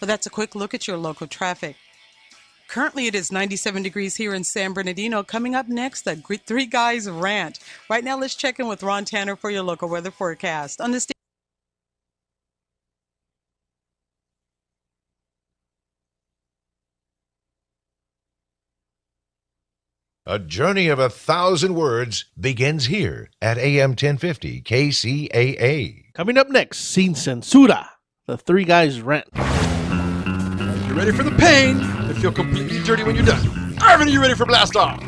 Well, that's a quick look at your local traffic. Currently, it is 97 degrees here in San Bernardino. Coming up next, the Three Guys Rant. Right now, let's check in with Ron Tanner for your local weather forecast. On this A journey of 1,000 words begins here at AM 1050 KCAA. Coming up next, Sin Censura, the Three Guys Rant. You ready for the pain and feel completely dirty when you're done? Arvin, are you ready for blast off?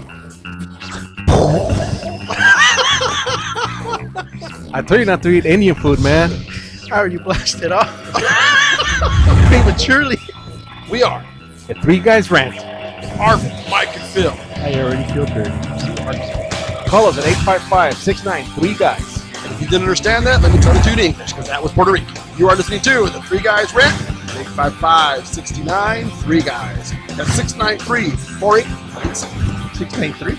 I told you not to eat Indian food, man. How are you blasted off? Prematurely. We are The Three Guys Rant. Arvin, Mike, and Phil. I already feel dirty. Call us at 855-693-GUYS. And if you didn't understand that, let me try to do it in English, because that was Puerto Rican. You are listening to the Three Guys Rant. 855-69 3 Guys. That's 693-4896. 693?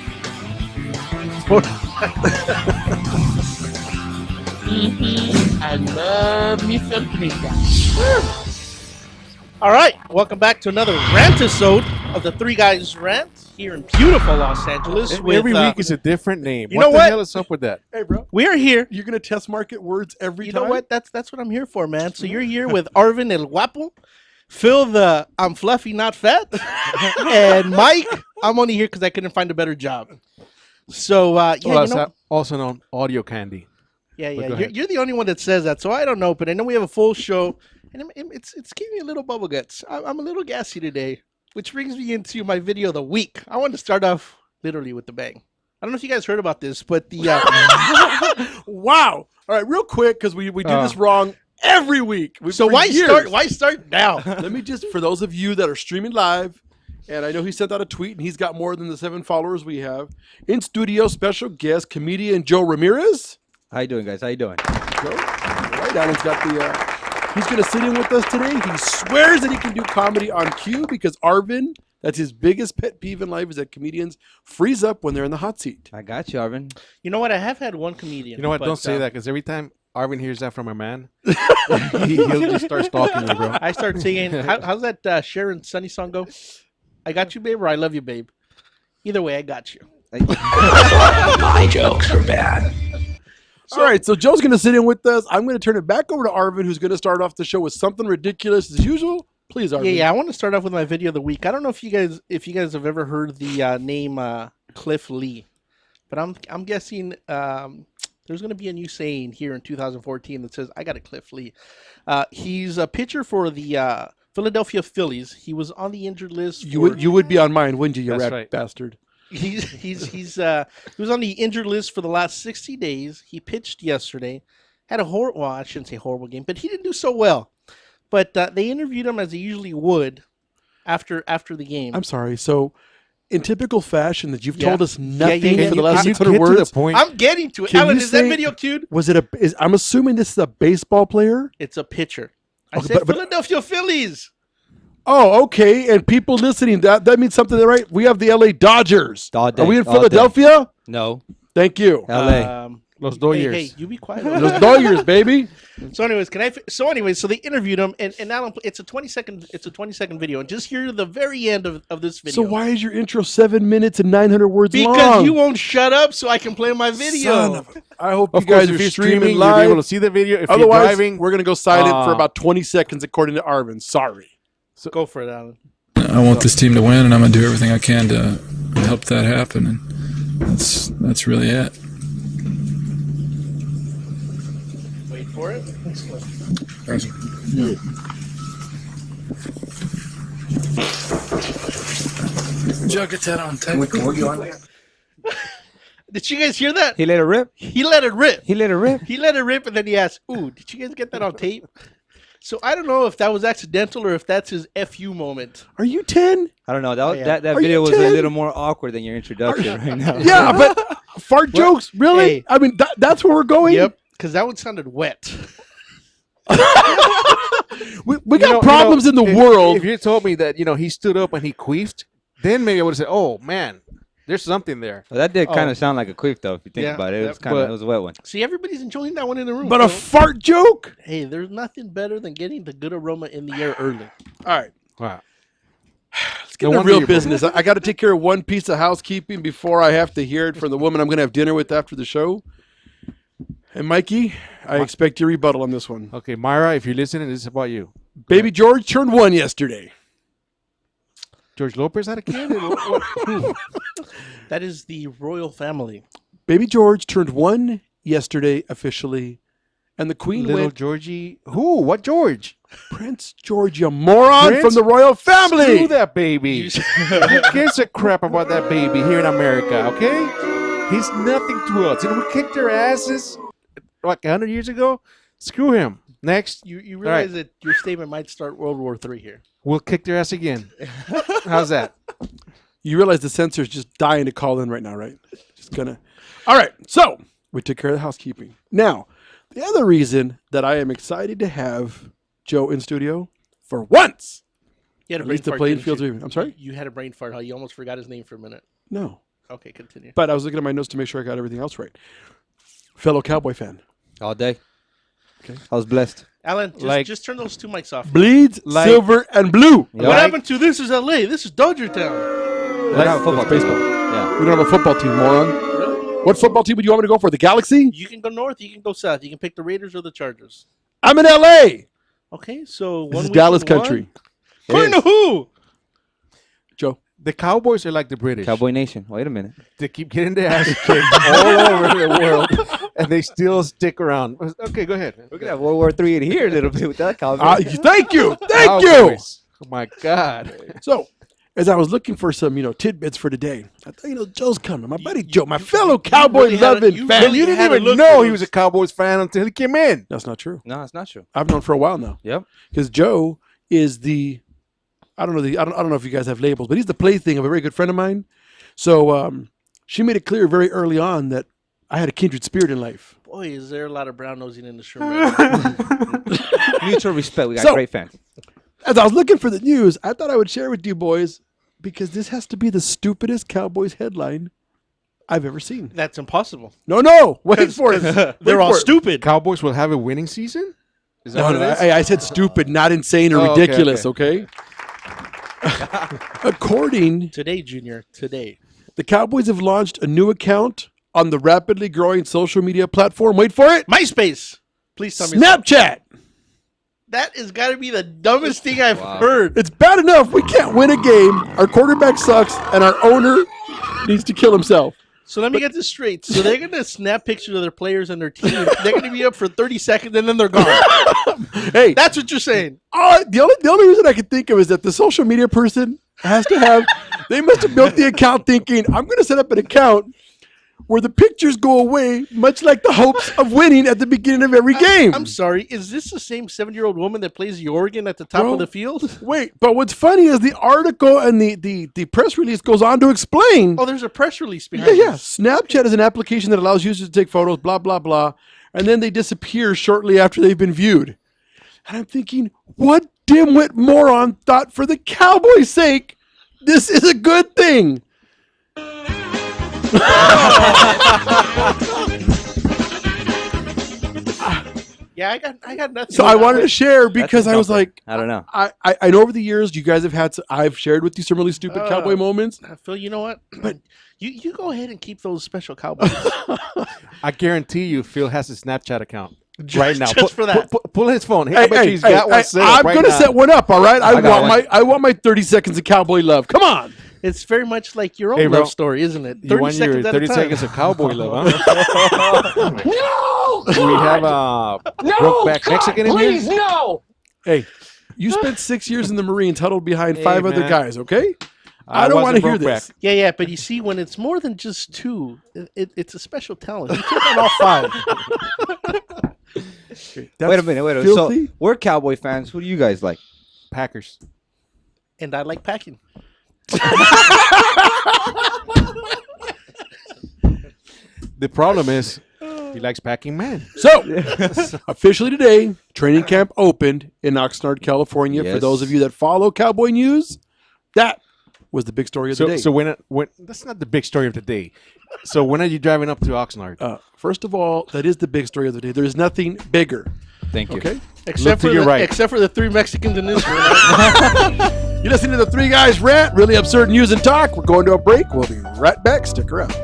I love me some Three Guys. All right, welcome back to another rant episode of the Three Guys Rant here in beautiful Los Angeles. Every week is a different name. You know What the what? hell is up with that? Hey, bro. We are here. You're going to test market words every You time? know what? That's what I'm here for, man. So you're here with Arvin El Guapo, Phil the I'm fluffy, not fat, and Mike. I'm only here because I couldn't find a better job. So Also known Audio Candy. Yeah. Go ahead. You're the only one that says that, so I don't know. But I know we have a full show, and it's giving me a little bubble guts. I'm a little gassy today, which brings me into my video of the week. I want to start off literally with the bang. I don't know if you guys heard about this, but the Wow. All right, real quick, because we do this wrong every week. so For why years. start now? Let me just, for those of you that are streaming live, and I know he sent out a tweet, and he's got more than the 7 followers we have. In studio, special guest, comedian Joe Ramirez. How you doing, guys? How you doing? Joe, right, Alan's got the. He's going to sit in with us today. He swears that he can do comedy on cue because Arvin, that's his biggest pet peeve in life, is that comedians freeze up when they're in the hot seat. I got you, Arvin. You know what? I have had one comedian. You know what? but, Don't say that, because every time Arvin hears that from a man, he'll just start stalking you, bro. I start singing. How's that Sharon Sunny song go? I got you, babe, or I love you, babe. Either way, I got you. My jokes are bad. All right, so Joe's going to sit in with us. I'm going to turn it back over to Arvin, who's going to start off the show with something ridiculous as usual. Please, Arvin. Yeah. I want to start off with my video of the week. I don't know if you guys have ever heard the name Cliff Lee, but I'm guessing there's going to be a new saying here in 2014 that says, "I got a Cliff Lee." He's a pitcher for the Philadelphia Phillies. He was on the injured list. You would be on mine, wouldn't you, you That's rat right. bastard? He was on the injured list for the last 60 days. He pitched yesterday, had a horrible. Well, I shouldn't say horrible game, but he didn't do so well. But they interviewed him as they usually would after the game. I'm sorry. So, in typical fashion, that you've Yeah. told us nothing yeah. for the You- last You 600 get to the words. point. I'm getting to it. Can Alan, you is that say- video cute? Was it I'm assuming this is a baseball player. It's a pitcher. I Okay, said but- Philadelphia Phillies. Oh, okay. And people listening, that means something, right? We have the LA Dodgers. All day, Are we in all day. Philadelphia? No. Thank you. LA. Los Dodgers. Hey, you be quiet. Los Dodgers, baby. So anyways, so they interviewed him, and Alan, it's a 20-second video, and just hear the very end of this video. So why is your intro 7 minutes and 900 words long? Because you won't shut up, so I can play my video. Son of a- I hope Of you guys course, are if you're streaming streaming, you'll be live. able to see the video. If Otherwise, you're driving, we're going to go silent for about 20 seconds, according to Arvin. Sorry. So go for it, Alan. I want this team to win, and I'm going to do everything I can to help that happen. And that's really it. Wait for it. Joe, get that on tape. Did you guys hear that? He let it rip. He let it rip. He let it rip. He let it rip, and then he asked, "Ooh, did you guys get that on tape?" So I don't know if that was accidental or if that's his FU moment. Are you 10? I don't know. Oh, yeah. That Are video you was 10? a little more awkward than your introduction right now. Yeah, but fart jokes? Really? Hey. I mean, that's where we're going? Yep, because that one sounded wet. We got problems in the world. If you told me that he stood up and he queefed, then maybe I would have said, "Oh man, There's something there. Well, that did kind of sound like a queef, though. If you think Yeah, about it, it was yep. it was a wet one. See, everybody's enjoying that one in the room. But a so- fart joke? Hey, there's nothing better than getting the good aroma in the air early. All right. Wow. Let's get into real business. I got to take care of one piece of housekeeping before I have to hear it from the woman I'm going to have dinner with after the show. And Mikey, I expect your rebuttal on this one. Okay, Myra, if you're listening, this is about you. Baby George turned 1 yesterday. George Lopez had a kid? That is the royal family. Baby George turned 1 yesterday officially. And the Queen Little went, Georgie. Who? What George? Prince George, you moron, Prince? from the royal family. Screw that baby. Who gives a crap about that baby here in America, okay? He's nothing to us. And we kicked their asses like 100 years ago. Screw him. Next. You realize that your statement might start World War III here. We'll kick their ass again. How's that? You realize the censor's just dying to call in right now, right? Just gonna. All right. So we took care of the housekeeping. Now, the other reason that I am excited to have Joe in studio for once, You had a at brain least the fart, playing didn't field's you? even. I'm sorry? You had a brain fart. How you almost forgot his name for a minute. No. Okay, continue. But I was looking at my notes to make sure I got everything else right. Fellow Cowboy fan. All day. Okay. I was blessed. Alan, Like- just turn those 2 mics off. Bleeds, silver, and blue. Yeah. What happened to this is LA? This is Dodger Town. We don't have a football team. baseball. Yeah. We don't have a football team, moron. Really? What football team would you want me to go for? The Galaxy? You can go north, you can go south. You can pick the Raiders or the Chargers. I'm in LA. Okay, so This one is week Dallas in one. country. According to who? Joe. The Cowboys are like the British. Cowboy Nation. Wait a minute. They keep getting their ass kicked all over the world, and they still stick around. Okay, go ahead. We're gonna have World War III in here a little bit with that Cowboy. Thank you. Thank you. Cowboys. Oh, my God. So, as I was looking for some, tidbits for today, I thought, Joe's coming. My buddy Joe, my fellow Cowboy really had a- loving you fan. really You didn't had to even look know for he those. was a Cowboys fan until he came in. That's not true. No, it's not true. I've known for a while now. Yep. Because Joe is I don't know if you guys have labels, but he's the plaything of a very good friend of mine. So she made it clear very early on that I had a kindred spirit in life. Boy, is there a lot of brown nosing in this room right now. Mutual respect. We got So- great fans. As I was looking for the news, I thought I would share with you boys because this has to be the stupidest Cowboys headline I've ever seen. That's impossible. No, wait for it. They're all stupid. Cowboys will have a winning season? Is that No, what no, it is? I said stupid, not insane or Oh, okay, ridiculous, okay? According, Today, Junior, today. the Cowboys have launched a new account on the rapidly growing social media platform. Wait for it. MySpace. Please tell me. Snapchat. That has got to be the dumbest thing I've heard. It's bad enough we can't win a game. Our quarterback sucks, and our owner needs to kill himself. So let me get this straight. So they're going to snap pictures of their players and their team. They're going to be up for 30 seconds, and then they're gone. Hey, That's what you're saying. the only reason I can think of is that the social media person has to have. They must have built the account thinking, I'm going to set up an account where the pictures go away, much like the hopes of winning at the beginning of every game. I'm sorry. Is this the same 70-year-old woman that plays the organ at the top Bro. of the field? Wait, but what's funny is the article and the press release goes on to explain. Oh, there's a press release behind Yeah. this. Snapchat is an application that allows users to take photos, blah, blah, blah, and then they disappear shortly after they've been viewed. And I'm thinking, what dimwit moron thought for the Cowboys' sake, this is a good thing? Yeah, I got nothing. So I wanted to share because I was something. like, I don't know. I know over the years you guys have had, I've shared with you some really stupid Cowboy moments. Phil, you know what? But you go ahead and keep those special Cowboys. I guarantee you Phil has a Snapchat account right now. Just for that. Pull his phone. I bet you he's got one set up I'm right gonna now. set one up. All right, I got want my 30 seconds of Cowboy love. Come on. It's very much like your own Hey, bro. love story, isn't it? 30 You want your seconds at 30 a time. seconds of Cowboy love, huh? No! We have a Brokeback Mexican in Please, here. no! Hey, you spent 6 years in the Marines, huddled behind Hey, 5 other man. guys. Okay, I don't want to hear this. Yeah, but you see, when it's more than just two, it's a special talent. He took on all 5. That's Wait a minute. filthy. So we're Cowboy fans. Who do you guys like? Packers. And I like packing. The problem is he likes packing man. So, officially today, training camp opened in Oxnard, California. For Yes. those of you that follow Cowboy news, that was the big story of the day. So when that's not the big story of the day. So when are you driving up to Oxnard? First of all, that is the big story of the day. There is nothing bigger. Thank you. Okay? Except to your right. except for the three Mexicans in this room. You're listening to the Three Guys Rant, really absurd news and talk. We're going to a break. We'll be right back. Stick around.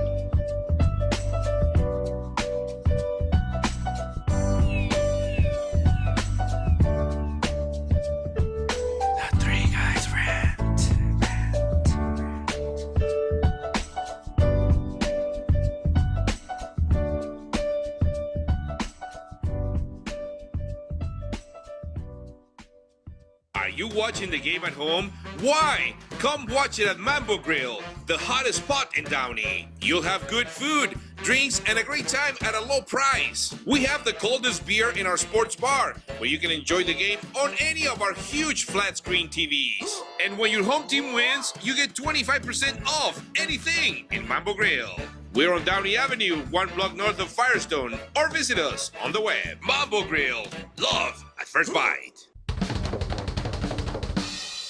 Are you watching the game at home? Why? Come watch it at Mambo Grill, the hottest spot in Downey. You'll have good food, drinks, and a great time at a low price. We have the coldest beer in our sports bar, where you can enjoy the game on any of our huge flat screen TVs. And when your home team wins, you get 25% off anything in Mambo Grill. We're on Downey Avenue, 1 block north of Firestone, or visit us on the web. Mambo Grill, love at first bite.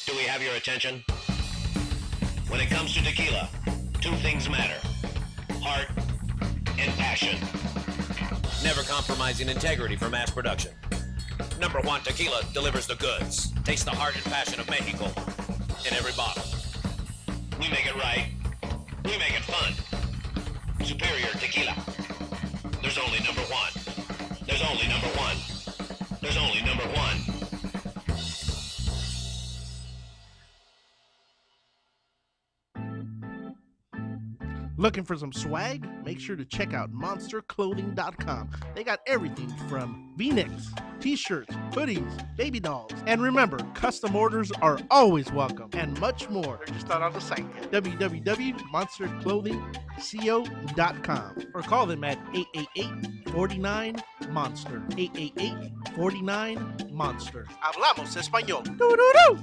Do we have your attention? When it comes to tequila, two things matter: heart and passion. Never compromising integrity for mass production. Number one Tequila delivers the goods. Taste the heart and passion of Mexico in every bottle. We make it right. We make it fun. Superior Tequila. There's only number one. There's only number one. There's only number one. Looking for some swag? Make sure to check out monsterclothing.com. They got everything from V-necks, t-shirts, hoodies, baby dolls. And remember, custom orders are always welcome, and much more. They're just not on the site yet. www.monsterclothingco.com or call them at 888-49-MONSTER. 888-49-MONSTER. Hablamos español. Doo-doo-doo!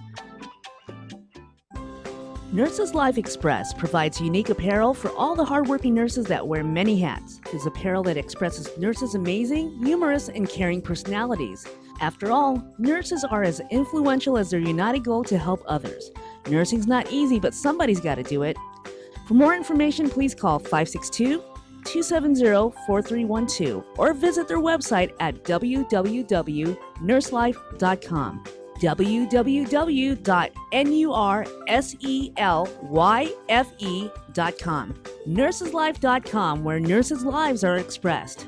Nurses Life Express provides unique apparel for all the hardworking nurses that wear many hats. It's apparel that expresses nurses' amazing, humorous, and caring personalities. After all, nurses are as influential as their united goal to help others. Nursing's not easy, but somebody's got to do it. For more information, please call 562-270-4312 or visit their website at www.nurselife.com. www.nurselyfe.com. NursesLife.com, where nurses' lives are expressed.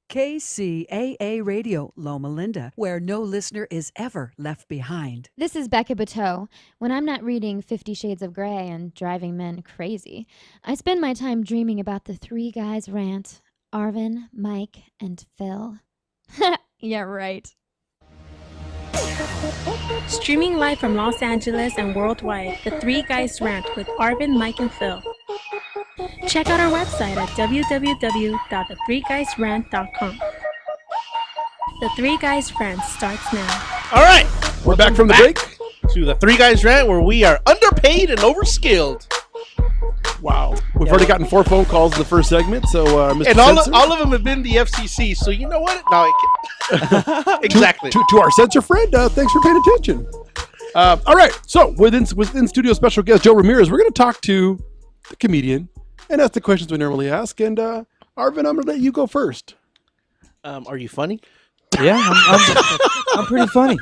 KCAA Radio, Loma Linda, where no listener is ever left behind. This is Becca Bateau. When I'm not reading 50 Shades of Grey and driving men crazy, I spend my time dreaming about the Three Guys Rant: Arvin, Mike, and Phil. Yeah, right. Streaming live from Los Angeles and worldwide, the Three Guys Rant with Arvin, Mike, and Phil. Check out our website at www.the3guysrant.com. The Three Guys Rant starts now. All right, We're back from the break. to the Three Guys Rant, where we are underpaid and overskilled. Wow. We've already gotten 4 phone calls in the first segment, so Mr. And Censor, all of them have been the FCC, so you know what? No, I can't. Exactly. to our censor friend, thanks for paying attention. All right, so within studio special guest Joe Ramirez, we're going to talk to the comedian and ask the questions we normally ask. And Arvin, I'm going to let you go first. Are you funny? Yeah, I'm pretty funny.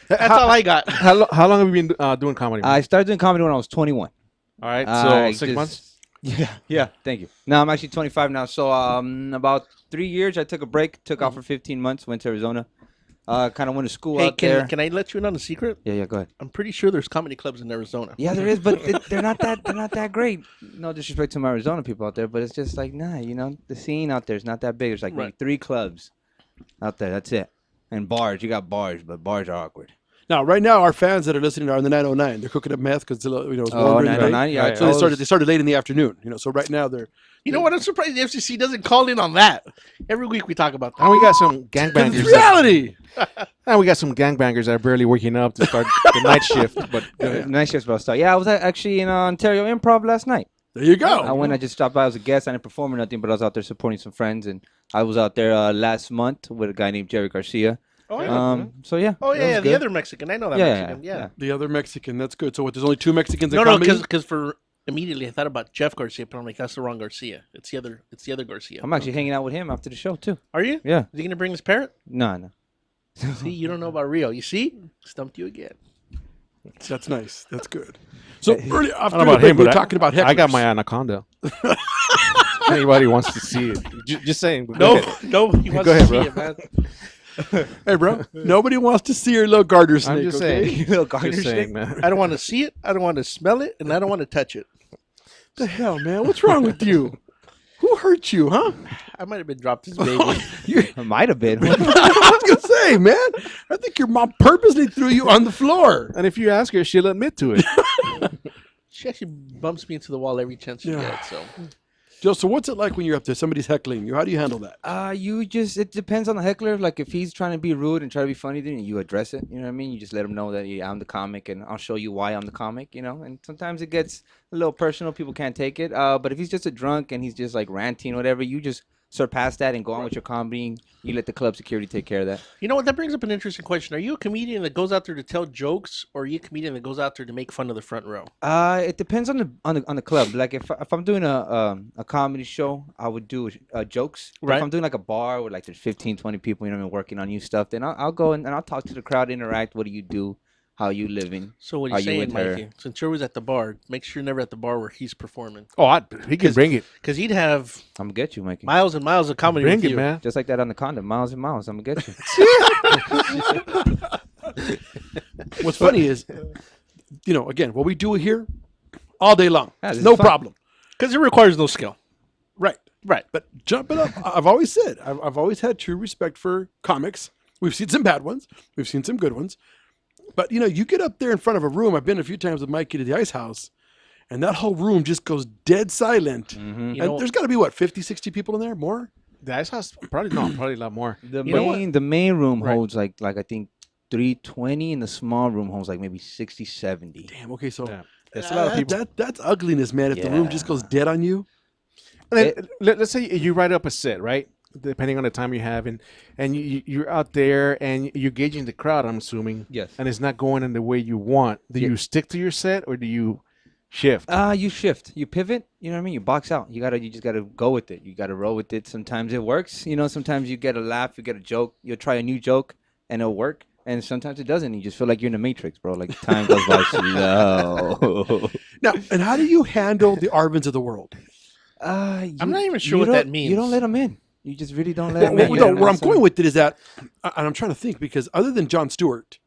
That's all I got. How long have you been doing comedy? I started doing comedy when I was 21. All right, so 6 months? Yeah, thank you. No, I'm actually 25 now. So about 3 years, I took a break, took off for 15 months, went to Arizona. Kind of went to school out there. Can I let you in on a secret? Yeah, go ahead. I'm pretty sure there's comedy clubs in Arizona. Yeah, there is, but they're not that great. No disrespect to my Arizona people out there, but it's just like, nah, the scene out there is not that big. There's like maybe 3 clubs out there. That's it. And bars. You got bars, but bars are awkward. Now, right now, our fans that are listening are on the 909. They're cooking up meth because it's warm during the 909, day. yeah. So they started late in the afternoon. So right now they're. You know what? I'm surprised the FCC doesn't call in on that. Every week we talk about that. And we got some gangbangers. It's reality. And we got some gangbangers that are barely waking up to start the night shift. But night shift's about to start. Yeah, I was actually in Ontario Improv last night. There you go. I just stopped by as a guest. I didn't perform or nothing, but I was out there supporting some friends. And I was out there last month with a guy named Jerry Garcia. Oh, yeah. So yeah. Oh that yeah, was the good. other Mexican. I know that Yeah, Mexican. Yeah. The other Mexican. That's good. So what? There's only two Mexicans in No, comedy? because for immediately I thought about Jeff Garcia, but I'm like, that's the wrong Garcia. It's the other Garcia. I'm actually hanging out with him after the show too. Are you? Yeah. Is he gonna bring his parrot? No. See, you don't know about Rio. You see, stumped you again. That's nice. That's good. So early I after don't know about the break, him, we were but talking about hecklers. I got my anaconda. Anybody wants to see it? Just saying. No, nobody wants Go ahead, to see bro. it, man. Hey, bro. Nobody wants to see your little garter snake. I'm just okay? saying. Little garter Just saying, snake. man. I don't want to see it. I don't want to smell it, and I don't want to touch it. The hell, man? What's wrong with you? Who hurt you, huh? I might have been dropped as baby. It might have been. I was gonna say, man. I think your mom purposely threw you on the floor. And if you ask her, she'll admit to it. She actually bumps me into the wall every chance she gets. So, Joe, so what's it like when you're up there? Somebody's heckling you. How do you handle that? It depends on the heckler. Like if he's trying to be rude and try to be funny, then you address it. You know what I mean? You just let him know that I'm the comic and I'll show you why I'm the comic. You know, and sometimes it gets a little personal. People can't take it. But if he's just a drunk and he's just like ranting or whatever, you just surpass that and go on with your comedy. You let the club security take care of that. you know what? That brings up an interesting question. Are you a comedian that goes out there to tell jokes, or are you a comedian that goes out there to make fun of the front row? It depends on the club. Like if I'm doing a comedy show, I would do jokes. But Right. If I'm doing like a bar where like there's 15, 20 people, you know, what I mean, working on new stuff, then I'll go and I'll talk to the crowd, interact. What do you do? How you living? So what Are are you saying, with her? Mikey? Since you're always at the bar, make sure you're never at the bar where he's performing. Oh, he can bring it. Because he'd have I'm gonna get you, Mikey. miles and miles of comedy Bring with it, you. man. Just like that anaconda, miles and miles. I'm gonna get you. What's funny is, you know, again, what we do here all day long, Yeah, this is no fun. problem. Because it requires no skill. Right. Right. But jumping up, I've always said, I've always had true respect for comics. We've seen some bad ones. We've seen some good ones. But, you know, you get up there in front of a room. I've been a few times with Mikey to the Ice House, and that whole room just goes dead silent. Mm-hmm. You And know- there's got to be, what, 50, 60 people in there? More? The Ice House, probably a lot more. The You know what? the main room Right. holds like I think 320, and the small room holds like maybe 60, 70. Damn, okay, so Yeah. That's a lot of people. that's ugliness, man, if the room just goes dead on you. And then, let's say you write up a set, right? Depending on the time you have, and you're out there and you're gauging the crowd. I'm assuming. Yes. And it's not going in the way you want. Do you stick to your set or do you shift? You shift, you pivot. You know what I mean? You box out. You just gotta go with it. You gotta roll with it. Sometimes it works. You know, sometimes you get a laugh, you get a joke. You'll try a new joke and it'll work. And sometimes it doesn't. You just feel like you're in the Matrix, bro. Like time goes by slow. Now, and how do you handle the Arvins of the world? I'm not even sure you what that don't- means. You don't let them in. You just really don't let them Well, in. no, where I'm going with it is that, and I'm trying to think, because other than Jon Stewart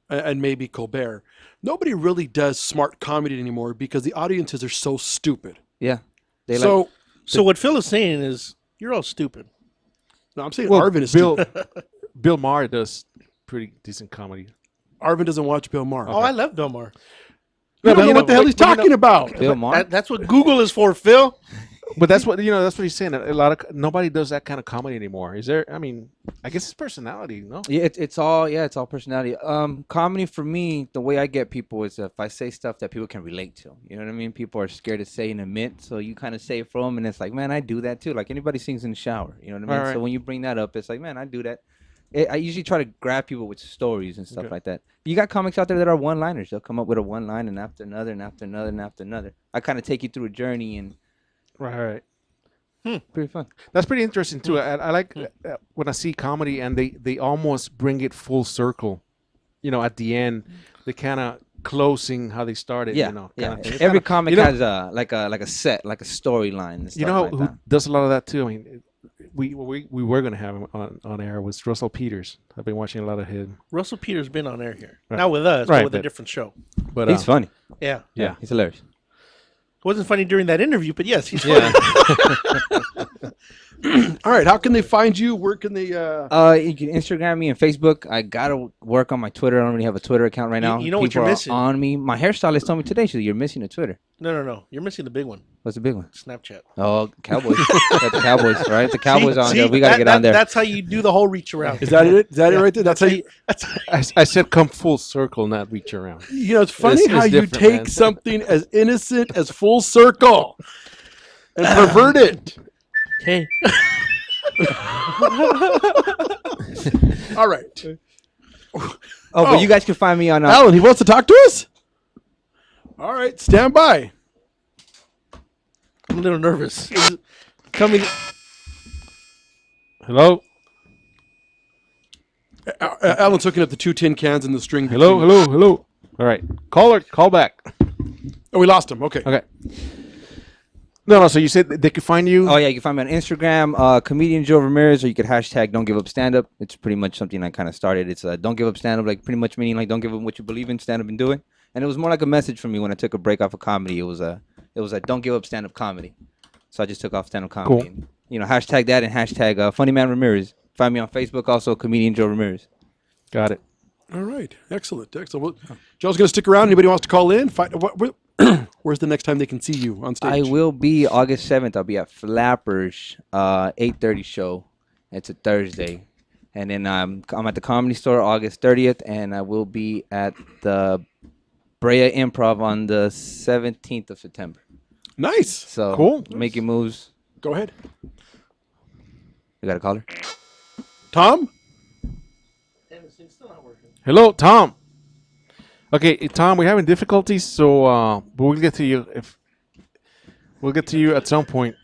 and maybe Colbert, nobody really does smart comedy anymore because the audiences are so stupid. Yeah. They So, So what Phil is saying is, you're all stupid. no, I'm saying Well, Arvin is Bill stupid. Bill Maher does pretty decent comedy. Arvin doesn't watch Bill Maher. Oh, I love Bill Maher. You don't know what the hell he's talking about. Bill Maher. That's what Google is for, Phil. But that's what that's what he's saying. A lot of nobody does that kind of comedy anymore. Is there? I mean, I guess it's personality, no? Yeah, it's all personality. Comedy for me, the way I get people is if I say stuff that people can relate to. You know what I mean? People are scared to say and admit, so you kind of say it for them, and it's like, man, I do that too. Like anybody sings in the shower. You know what I mean? Right. So when you bring that up, it's like, man, I do that. I usually try to grab people with stories and stuff like that. You got comics out there that are one-liners. They'll come up with a one-line and after another and after another and after another. I kind of take you through a journey and Right. pretty fun. That's pretty interesting too. I like when I see comedy and they almost bring it full circle. You know, at the end, they kind of closing how they started. Yeah, you know, yeah. kinda thing. It's Every kinda- comic you know- has a set, like a storyline. And stuff You know like who that. does a lot of that too? I mean, we were gonna have him on air was Russell Peters. I've been watching a lot of him. Russell Peters been on air here. Right. Not with us, Right, but with a but- different show. But He's funny. Yeah. Yeah. He's hilarious. Wasn't funny during that interview, but yes, he's funny. All right, how can they find you? Where can they? You can Instagram me and Facebook. I gotta work on my Twitter. I don't really have a Twitter account right now. You know what People you're are missing? on me. My hairstylist told me today, she said, you're missing a Twitter. No. You're missing the big one. What's the big one? Snapchat. Oh, Cowboys. Got the Cowboys, right? The Cowboys on See, there. We gotta get on there. That's how you do the whole reach around. Is that it? Is that it right there? That's how you. I said come full circle, not reach around. You know, it's funny This how is you different, take man. something as innocent as full circle and pervert it. Hey. All right. But you guys can find me on. Alan, he wants to talk to us? All right, stand by. I'm a little nervous. Coming. Hello? Alan's hooking up the 2 tin cans and the string. Hello. All right. Call back. Oh, we lost him. Okay. No, so you said they could find you? Oh, yeah, you can find me on Instagram, comedian Joe Ramirez, or you could hashtag Don't Give Up Stand Up. It's pretty much something I kind of started. It's Don't Give Up Stand Up, like pretty much meaning like don't give up what you believe in, stand up and do it. And it was more like a message for me when I took a break off of comedy. It was like don't give up stand up comedy. So I just took off stand up comedy. Cool. And, you know, hashtag that and hashtag Funny Man Ramirez. Find me on Facebook also, comedian Joe Ramirez. Got it. All right. Excellent. Well, Joe's going to stick around. Anybody wants to call in? Where's the next time they can see you on stage? I will be August 7th. I'll be at Flappers, 8:30 show. It's a Thursday. And then I'm at the Comedy Store August 30th, and I will be at the Brea Improv on the 17th of September. Nice. So cool. Making moves. Go ahead. You got a caller? Tom? Hello, Tom. Okay, Tom, we're having difficulties, so but we'll get to you at some point.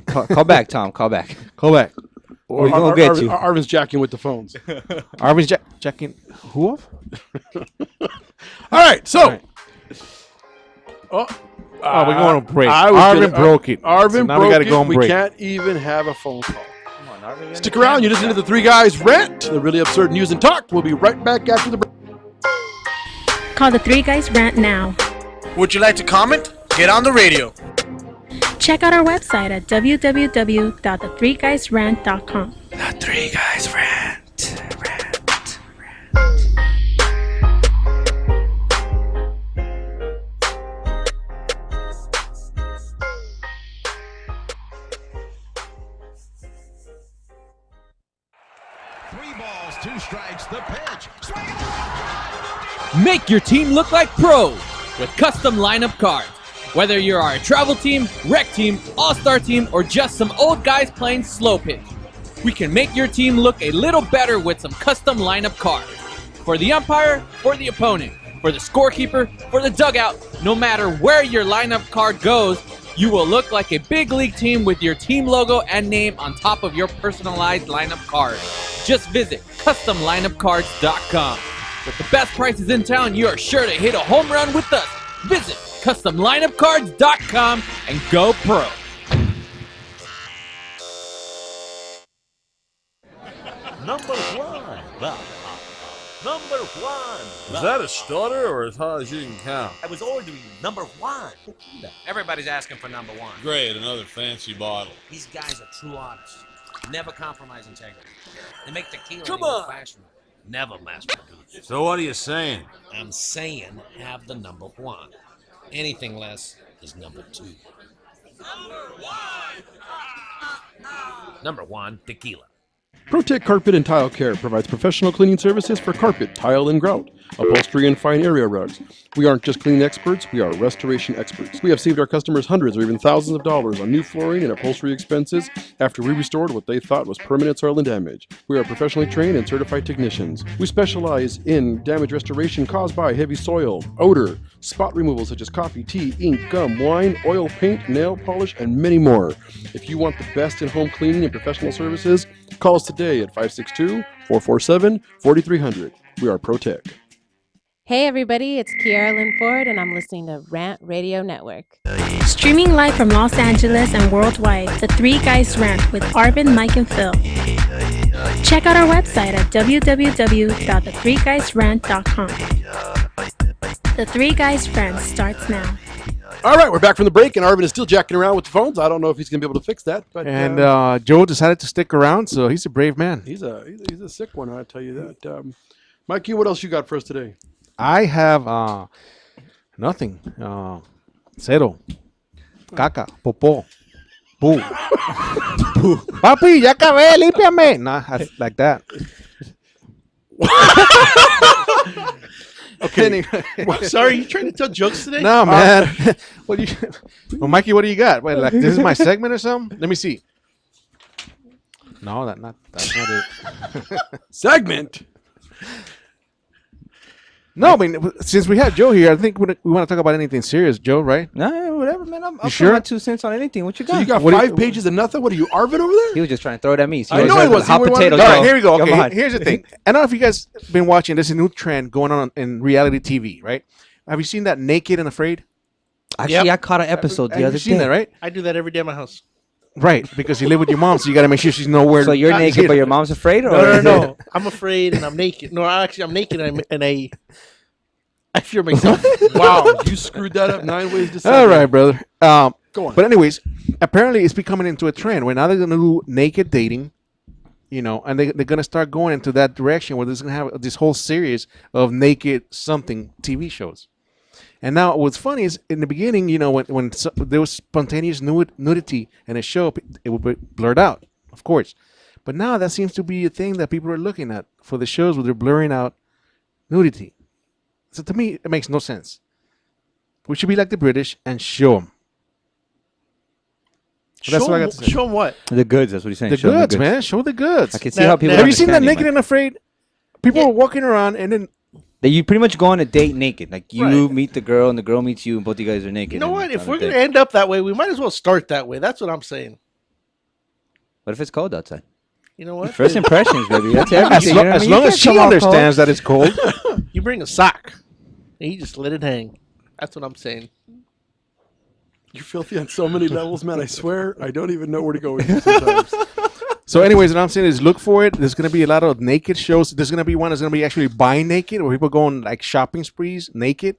Call back, Tom. Call back. Or we'll get you. Arvin's jacking with the phones. Arvin's jacking who off? All right, so. We're going on a break. Arvin broke it. Arvin so now broke we gotta go on We break. can't even have a phone call. Stick around. You're listening to the 3 Guys Rant, the really absurd news and talk. We'll be right back after the break. Call the 3 Guys Rant now. Would you like to comment? Get on the radio. Check out our website at www.the3guysrant.com. The 3 Guys Rant. Two strikes, the pitch. Make your team look like pros with custom lineup cards. Whether you are a travel team, rec team, all-star team, or just some old guys playing slow pitch, we can make your team look a little better with some custom lineup cards. For the umpire, for the opponent, for the scorekeeper, for the dugout, no matter where your lineup card goes, you will look like a big league team with your team logo and name on top of your personalized lineup card. Just visit CustomLineupCards.com. With the best prices in town, you are sure to hit a home run with us. Visit CustomLineupCards.com and go pro. Number 1. Number 1. Is that a stutter or as high as you can count? I was ordering number 1. Everybody's asking for number 1. Great, another fancy bottle. These guys are true artists. Never compromise integrity. They make tequila Come the on. old-fashioned way. Never mass produced. So what are you saying? I'm saying have the number 1. Anything less is number 2. Number 1, tequila. ProTech Carpet and Tile Care provides professional cleaning services for carpet, tile, and grout, upholstery, and fine area rugs. We aren't just cleaning experts, we are restoration experts. We have saved our customers hundreds or even thousands of dollars on new flooring and upholstery expenses after we restored what they thought was permanent soil and damage. We are professionally trained and certified technicians. We specialize in damage restoration caused by heavy soil, odor, spot removal such as coffee, tea, ink, gum, wine, oil, paint, nail polish, and many more. If you want the best in home cleaning and professional services, call us today at 562-447-4300. We are ProTech. Hey everybody, it's Kiara Lynn Ford and I'm listening to Rant Radio Network. Streaming live from Los Angeles and worldwide, the 3 Guys Rant with Arvin, Mike, and Phil. Check out our website at www.the3guysrant.com. The 3 Guys Rant starts now. All right, we're back from the break, and Arvin is still jacking around with the phones. I don't know if he's going to be able to fix that. But And Joe decided to stick around, so he's a brave man. he's a sick one, I'll tell you that. Mikey, what else you got for us today? I have nothing. Cero. Caca. Popó. Poo. Poo. Papi, ya acabé, límpiame. Nah, like that. Okay. Sorry, you trying to tell jokes today? No, man. What do you? Well, Mikey, what do you got? Wait, like this is my segment or something? Let me see. No, that's not it. Segment. No, I mean, since we have Joe here, I think we want to talk about anything serious, Joe, right? No, whatever, man. I'll sure? put my 2 cents on anything. What you got? So you got What do 5 pages of nothing? What are you, Arvin over there? He was just trying to throw it at me. So I know he was. Hot He potato. All right, Joe. here we go. Come Okay, on. here's the thing. I don't know if you guys been watching. There's a new trend going on in reality TV, right? Have you seen that Naked and Afraid? Actually, I caught an episode the Have other you seen day. that, right? I do that every day at my house. Right, because you live with your mom, so you got to make sure she's nowhere. So you're naked, but your mom's afraid? Or No. I'm afraid and I'm naked. No, actually, I'm naked and I fear myself. Wow, you screwed that up 9 ways to Sunday. All right, brother. Go on. But anyways, apparently it's becoming into a trend where now they're going to do naked dating, and they're going to start going into that direction where they're going to have this whole series of naked something TV shows. And now what's funny is in the beginning, when there was spontaneous nudity in a show, it would be blurred out, of course. But now that seems to be a thing that people are looking at for the shows where they're blurring out nudity. So to me, it makes no sense. We should be like the British and show them. That's what I got to say. Show them what? The goods. That's what he's saying. The Show them goods, man. Show the goods. I can see how people. Have you seen that understand it, Naked man. and Afraid? People are walking around and then That you pretty much go on a date naked. Like you Right. meet the girl and the girl meets you and both you guys are naked. You know and what? If on a we're date. gonna end up that way, we might as well start that way. That's what I'm saying. What if it's cold outside? You know what? First impressions, baby. That's as, everything. lo- you know what I as mean? long You as can't she come out cold. understands that it's cold. You bring a sock and you just let it hang. That's what I'm saying. You're filthy on so many levels, man. I swear, I don't even know where to go with you sometimes. So anyways, what I'm saying is look for it. There's going to be a lot of naked shows. There's going to be one that's going to be actually buying naked, where people go on like shopping sprees naked.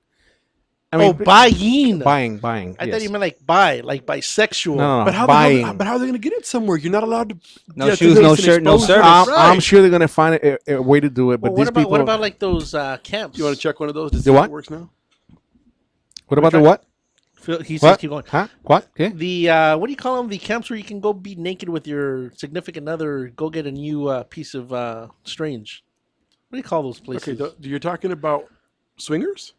Buying. Buying. I yes. thought you meant like bisexual. No, But how buying. But how are they going to get it somewhere? You're not allowed to. No shoes, no shirt, no service. I'm sure they're going to find a way to do it. But Well, these people. what about like those camps? You want to check one of those to see The if what? it works now? What about the what? He says What? keep going. Huh? What? Okay. The what do you call them? The camps where you can go be naked with your significant other, go get a new piece of strange. What do you call those places? Okay, you're talking about swingers?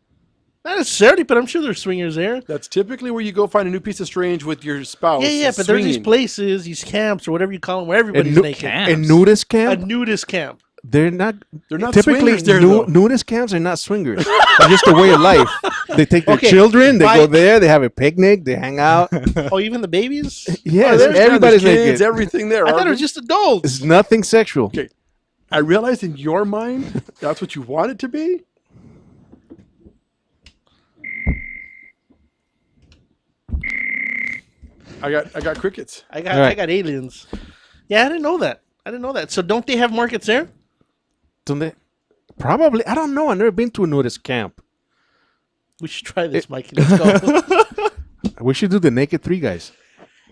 Not necessarily, but I'm sure there's swingers there. That's typically where you go find a new piece of strange with your spouse. Yeah, but there's these swinging. places, these camps or whatever you call them, where everybody's naked. A nudist camp? A nudist camp. They're not typically typically swingers, nudist camps are not swingers. It's just a way of life. They take their Okay, children, they by- go there, they have a picnic, they hang out. Oh, even the babies? Yes, there's everybody's kids, naked. everything there. I thought it Arvin. was just adults. It's nothing sexual. Okay, I realize in your mind that's what you want it to be. I got crickets. I got aliens. Yeah, I didn't know that. So don't they have markets there? Don't they? Probably. I don't know. I've never been to a nudist camp. We should try this, Mikey. Let's go. We should do the naked three guys.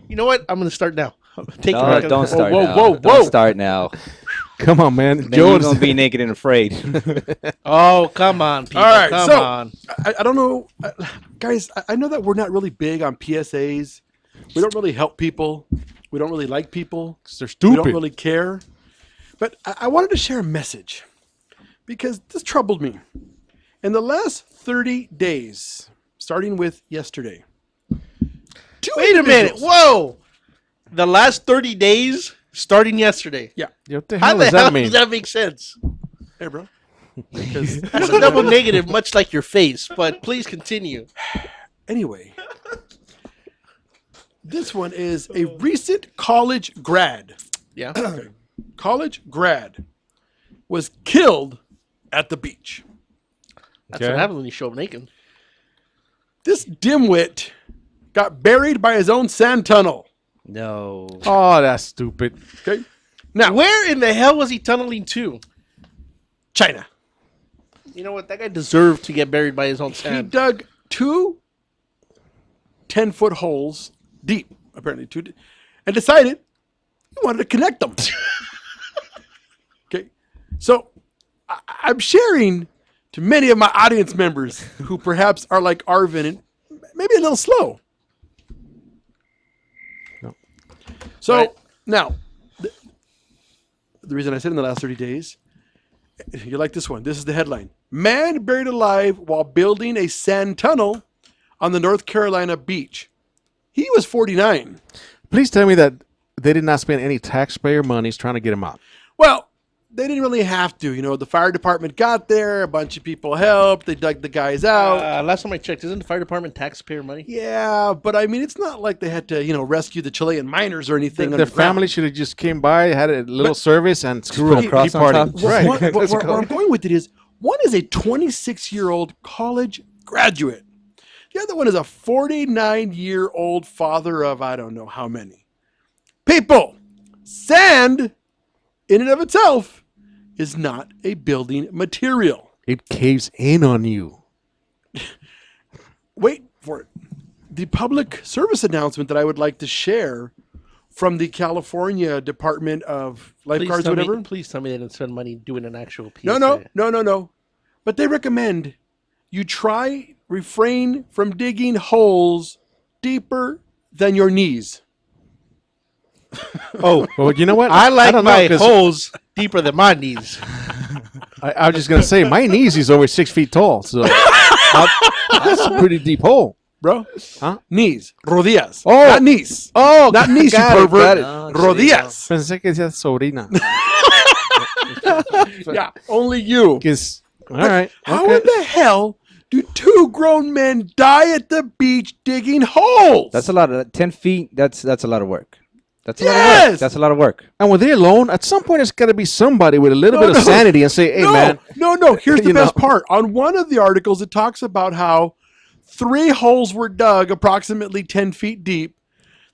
You know what? I'm gonna start now. Take No, it don't start whoa, now. whoa, Don't whoa. start now. Come on, man. Then you're Joe's gonna be naked and afraid. Oh, come on, people. All right, come so on. I don't know, guys. I know that we're not really big on PSAs. We don't really help people. We don't really like people. They're We stupid. don't really care. But I wanted to share a message because this troubled me. In the last 30 days, starting with yesterday. Wait a minute. Whoa. The last 30 days starting yesterday. Yeah. What the How hell the does hell that mean? does that make sense? Hey, bro. That's a double negative, much like your face, but please continue. Anyway, this one is a recent college grad. Yeah. Okay. College grad was killed at the beach. That's what happens when you show up naked. This dimwit got buried by his own sand tunnel. No. Oh, that's stupid. Okay. Now, where in the hell was he tunneling to? China. You know what? That guy deserved to get buried by his own He sand. dug 2 10-foot holes deep, apparently, and decided he wanted to connect them. Okay. So I'm sharing to many of my audience members who perhaps are like Arvin and maybe a little slow. No. So now, the reason I said in the last 30 days, you like this one. This is the headline. Man buried alive while building a sand tunnel on the North Carolina beach. He was 49. Please tell me that they did not spend any taxpayer monies trying to get him out. Well, they didn't really have to. The fire department got there. A bunch of people helped. They dug the guys out. Last time I checked, isn't the fire department taxpayer money? Yeah, but I mean, it's not like they had to, rescue the Chilean miners or anything. The family should have just came by, had a little service, and screw a cross on top. Right. Where I'm going with it is, one is a 26-year-old college graduate. The other one is a 49-year-old father of I don't know how many. People, sand in and of itself is not a building material. It caves in on you. Wait for it. The public service announcement that I would like to share from the California Department of Lifeguards, whatever. Please tell me they didn't spend money doing an actual piece. No. But they recommend you refrain from digging holes deeper than your knees. Oh, well, you know what? I like don't my know, 'cause holes deeper than my knees. I was just gonna say my knees is over 6 feet tall, so that's a pretty deep hole, bro. Huh? Knees, rodillas. Oh, not knees. Oh, not knees, you got it, pervert. got it. Rodillas. Pensé que decía sobrina. Yeah, only you. All right. How okay. in the hell do two grown men die at the beach digging holes? That's a lot of 10 feet. That's a lot of work. That's a lot of Yes! work. That's a lot of work. And when they're alone, at some point, it's got to be somebody with a little bit of sanity and say, "Hey, man." No. Here's the You best know. part. On one of the articles, it talks about how 3 holes were dug approximately 10 feet deep.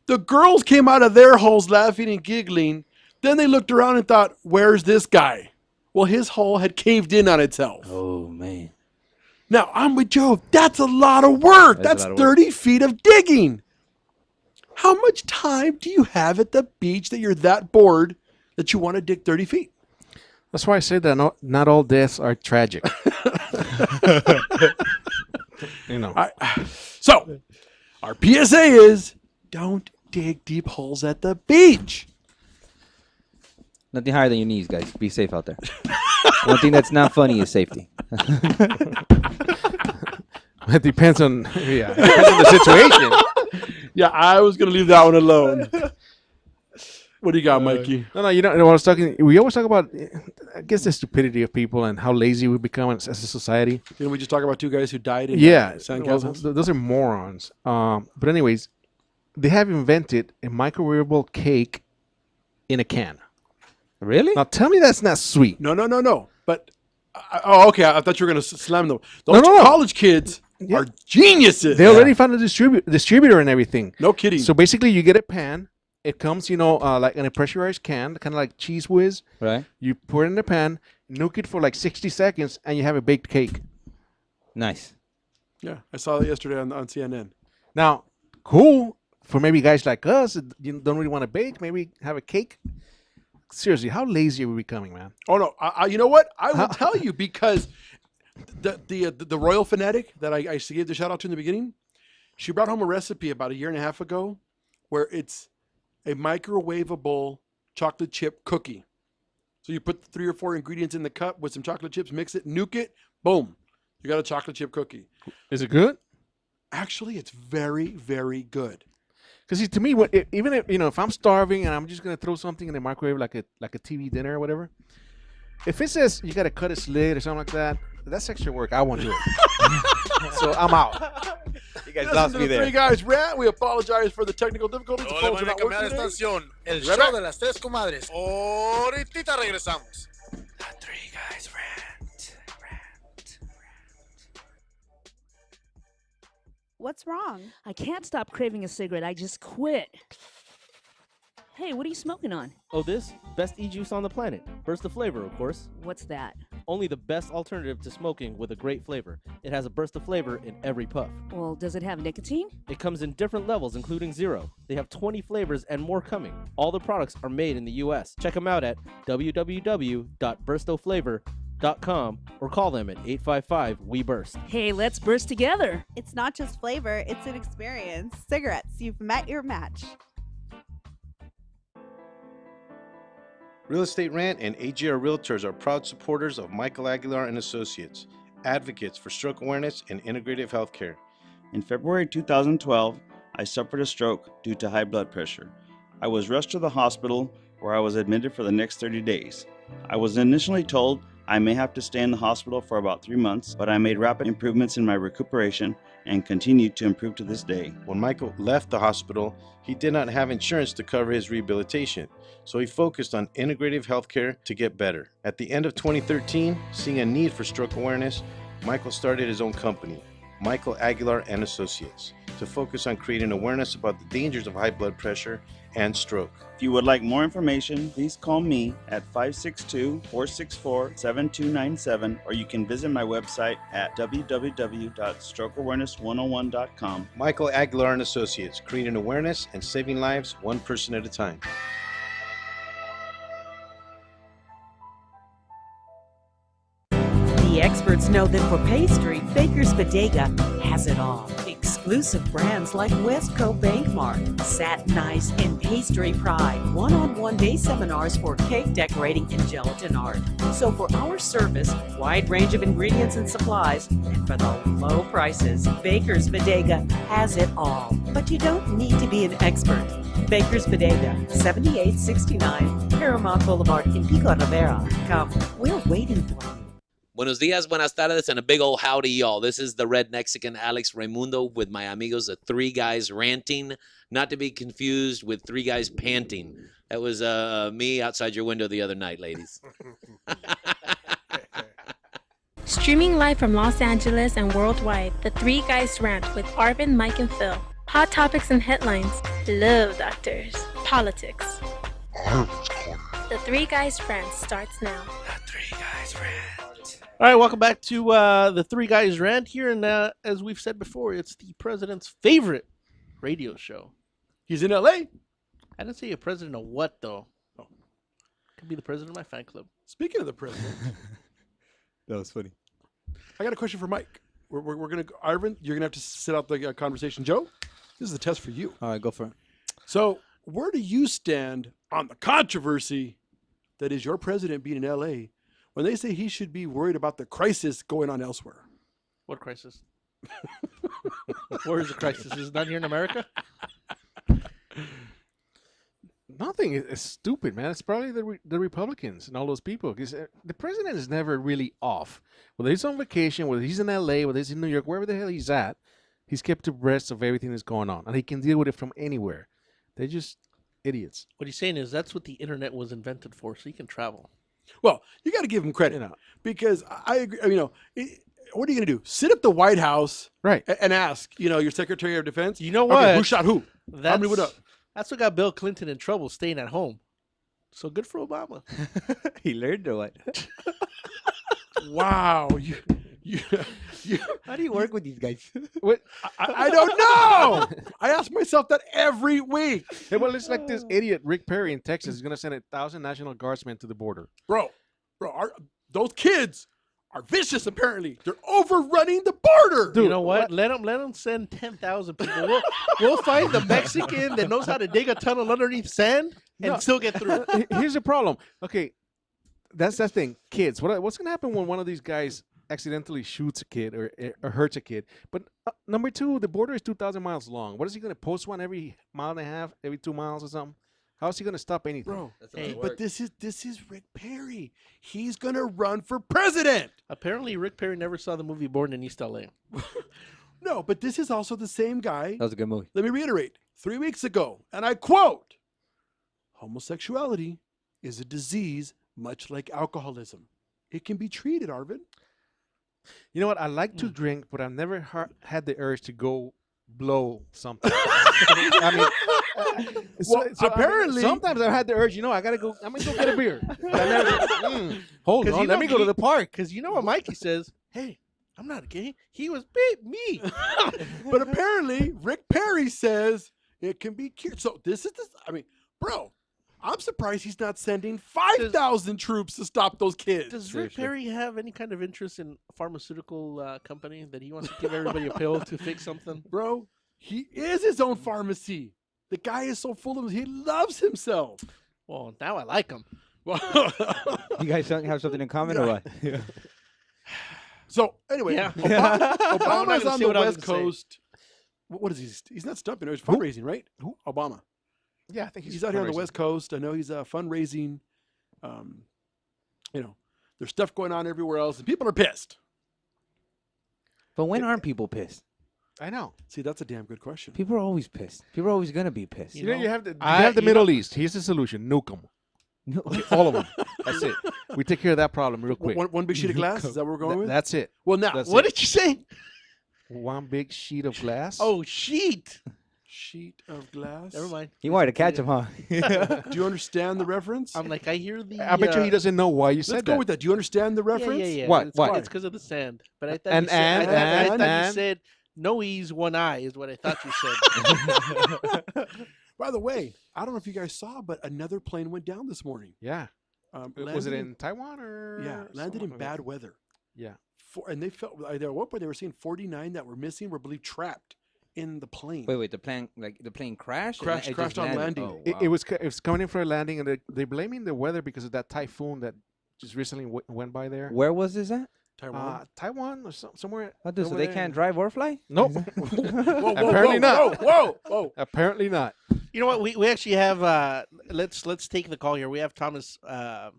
The girls came out of their holes laughing and giggling. Then they looked around and thought, "Where's this guy?" Well, his hole had caved in on itself. Oh, man. Now, I'm with Joe. That's a lot of work. That's That's a lot of work. 30 feet of digging. How much time do you have at the beach that you're that bored that you want to dig 30 feet? That's why I say that not all deaths are tragic. So, our PSA is don't dig deep holes at the beach. Nothing higher than your knees, guys. Be safe out there. One thing that's not funny is safety. It depends on the situation. Yeah, I was going to leave that one alone. What do you got, Mikey? No, what I was talking. We always talk about, I guess, the stupidity of people and how lazy we become as a society. Didn't we just talk about 2 guys who died in sandcastles? Well, those are morons. But anyways, they have invented a microwavable cake in a can. Really? Now tell me that's not sweet. No. But okay. I thought you were going to slam them. Those college kids are geniuses. They already found a distributor and everything. No kidding. So basically, you get a pan. It comes, like in a pressurized can, kind of like Cheese Whiz. Right. You pour it in the pan, nuke it for like 60 seconds, and you have a baked cake. Nice. Yeah, I saw that yesterday on CNN. Now, cool for maybe guys like us that don't really want to bake. Maybe have a cake. Seriously, how lazy are we becoming, man? Oh no! You know what? I will tell you because the Royal Fanatic that I gave the shout out to in the beginning, she brought home a recipe about 1.5 years ago, where it's a microwavable chocolate chip cookie. So you put 3 or 4 ingredients in the cup with some chocolate chips, mix it, nuke it, boom, you got a chocolate chip cookie. Is it good? Actually, it's very, very good. Because to me, even if I'm starving and I'm just gonna throw something in the microwave like a TV dinner or whatever, if it says you gotta cut a slit or something like that, that's extra work. I won't do it. So I'm out. You guys Listen lost to me the there. 3 guys rant. We apologize for the technical difficulties. The No le phones are van a not cambiar working today. estación. El Right show back. de las 3 comadres. Ahorita regresamos. What's wrong? I can't stop craving a cigarette. I just quit. Hey, what are you smoking on? Oh, this? Best e-juice on the planet. Burst of flavor, of course. What's that? Only the best alternative to smoking with a great flavor. It has a burst of flavor in every puff. Well, does it have nicotine? It comes in different levels, including 0. They have 20 flavors and more coming. All the products are made in the U.S. Check them out at www.burstoflavor.com or call them at 855-WE-BURST. Hey, let's burst together. It's not just flavor, it's an experience. Cigarettes, you've met your match. Real Estate Rant and AGR Realtors are proud supporters of Michael Aguilar and Associates, advocates for stroke awareness and integrative healthcare. In February 2012, I suffered a stroke due to high blood pressure. I was rushed to the hospital where I was admitted for the next 30 days. I was initially told I may have to stay in the hospital for about 3 months, but I made rapid improvements in my recuperation and continued to improve to this day. When Michael left the hospital, he did not have insurance to cover his rehabilitation, so he focused on integrative healthcare to get better. At the end of 2013, seeing a need for stroke awareness, Michael started his own company, Michael Aguilar and Associates, to focus on creating awareness about the dangers of high blood pressure and stroke. If you would like more information, please call me at 562-464-7297, or you can visit my website at www.strokeawareness101.com. Michael Aguilar and Associates, creating awareness and saving lives one person at a time. The experts know that for pastry, Baker's Bodega has it all. Exclusive brands like Westco Bankmark, Satinized and Pastry Pride, one-on-one day seminars for cake decorating and gelatin art. So for our service, wide range of ingredients and supplies, and for the low prices, Baker's Bodega has it all. But you don't need to be an expert. Baker's Bodega, 7869 Paramount Boulevard in Pico Rivera. Come, we're waiting for you. Buenos dias, buenas tardes, and a big old howdy, y'all. This is the Red Mexican Alex Raimundo with my amigos, the Three Guys Ranting, not to be confused with Three Guys Panting. That was me outside your window the other night, ladies. Streaming live from Los Angeles and worldwide, the Three Guys Rant with Arvin, Mike, and Phil. Hot topics and headlines, love doctors, politics. The Three Guys Rant starts now. The Three Guys Rant. All right, welcome back to the Three Guys Rant here. And as we've said before, it's the president's favorite radio show. He's in L.A. I didn't say a president of what, though. Oh, could be the president of my fan club. Speaking of the president. That was funny. I got a question for Mike. We're going to, Arvin, you're going to have to sit out the conversation. Joe, this is a test for you. All right, go for it. So where do you stand on the controversy that is your president being in L.A. when they say he should be worried about the crisis going on elsewhere? What crisis? Where is the crisis? Is it not here in America? Nothing. It's stupid, man. It's probably the Republicans and all those people. Because the president is never really off. Whether he's on vacation, whether he's in L.A., whether he's in New York, wherever the hell he's at, he's kept abreast of everything that's going on. And he can deal with it from anywhere. They're just idiots. What he's saying is that's what the internet was invented for, so you can travel. Well, you got to give him credit because I agree. What are you going to do? Sit at the White House, right, and ask, your Secretary of Defense. You know what? Okay, who shot who? How many went up? That's what got Bill Clinton in trouble, staying at home. So good for Obama. He learned or what? Wow. How do you work with these guys? What? I don't know. I ask myself that every week. Hey, well, it's like this idiot Rick Perry in Texas is going to send 1,000 National Guardsmen to the border. Bro, those kids are vicious. Apparently, they're overrunning the border. Dude, you know what? Let them send 10,000 people. We'll find the Mexican that knows how to dig a tunnel underneath sand and still get through. Here's the problem. Okay, that's that thing. Kids. What's going to happen when one of these guys accidentally shoots a kid or hurts a kid? But number two, the border is 2,000 miles long. What is he going to post one every mile and a half, every 2 miles or something? How is he going to stop anything? Bro, but this is Rick Perry. He's going to run for president. Apparently, Rick Perry never saw the movie Born in East LA. No, but this is also the same guy. That was a good movie. Let me reiterate. 3 weeks ago, and I quote, homosexuality is a disease much like alcoholism. It can be treated, Arvin. You know what? I like to drink, but I've never had the urge to go blow something. Apparently, sometimes I've had the urge. I gotta go. I'm gonna go get a beer. Hold on, let me go to the park. Because you know what Mikey says? Hey, I'm not gay. He was me. But apparently, Rick Perry says it can be cured. So bro. I'm surprised he's not sending 5,000 troops to stop those kids. Does Rick Perry have any kind of interest in a pharmaceutical company that he wants to give everybody a pill to fix something? Bro, he is his own pharmacy. The guy is so full of he loves himself. Well, now I like him. You guys have something in common or what? Yeah. So, anyway, Obama's on the West Coast. What is he? He's not stumping. He's fundraising, right? Who? Obama. Yeah, I think he's out here on the West Coast. I know he's fundraising. there's stuff going on everywhere else, and people are pissed. But when aren't people pissed? I know. See, that's a damn good question. People are always pissed. People are always gonna be pissed. You have the Middle East. Here's the solution: nuke them. All of them. That's it. We take care of that problem real quick. One big sheet of glass. Is that what we're going with? That's it. Well, now, What did you say? One big sheet of glass. Oh, sheet. Sheet of glass. Never mind. You wanted to catch him, huh? Do you understand the reference? I'm like, I hear the. I bet you he doesn't know why you said Let's that. go with that. Do you understand the reference? Yeah. What? It's, What? It's because of the sand. But I thought And- you said, I thought and- you said no E's, one I is what I thought you said. By the way, I don't know if you guys saw, but another plane went down this morning. Yeah. Was it Landed in Taiwan or? Yeah, landed in somewhere? bad weather. Yeah. And they felt at one point they were saying 49 that were missing were believed trapped in the plane. Wait, the plane crashed? Crashed- It crashed just on landed? landing. Oh, wow. It was coming in for a landing, and they're blaming the weather because of that typhoon that just recently went by there. Where was this at? Taiwan or somewhere. What, so over they there. can't drive or fly? Nope. whoa, Apparently not. Whoa. Apparently not. You know what? We actually have. Let's take the call here. We have Thomas. Is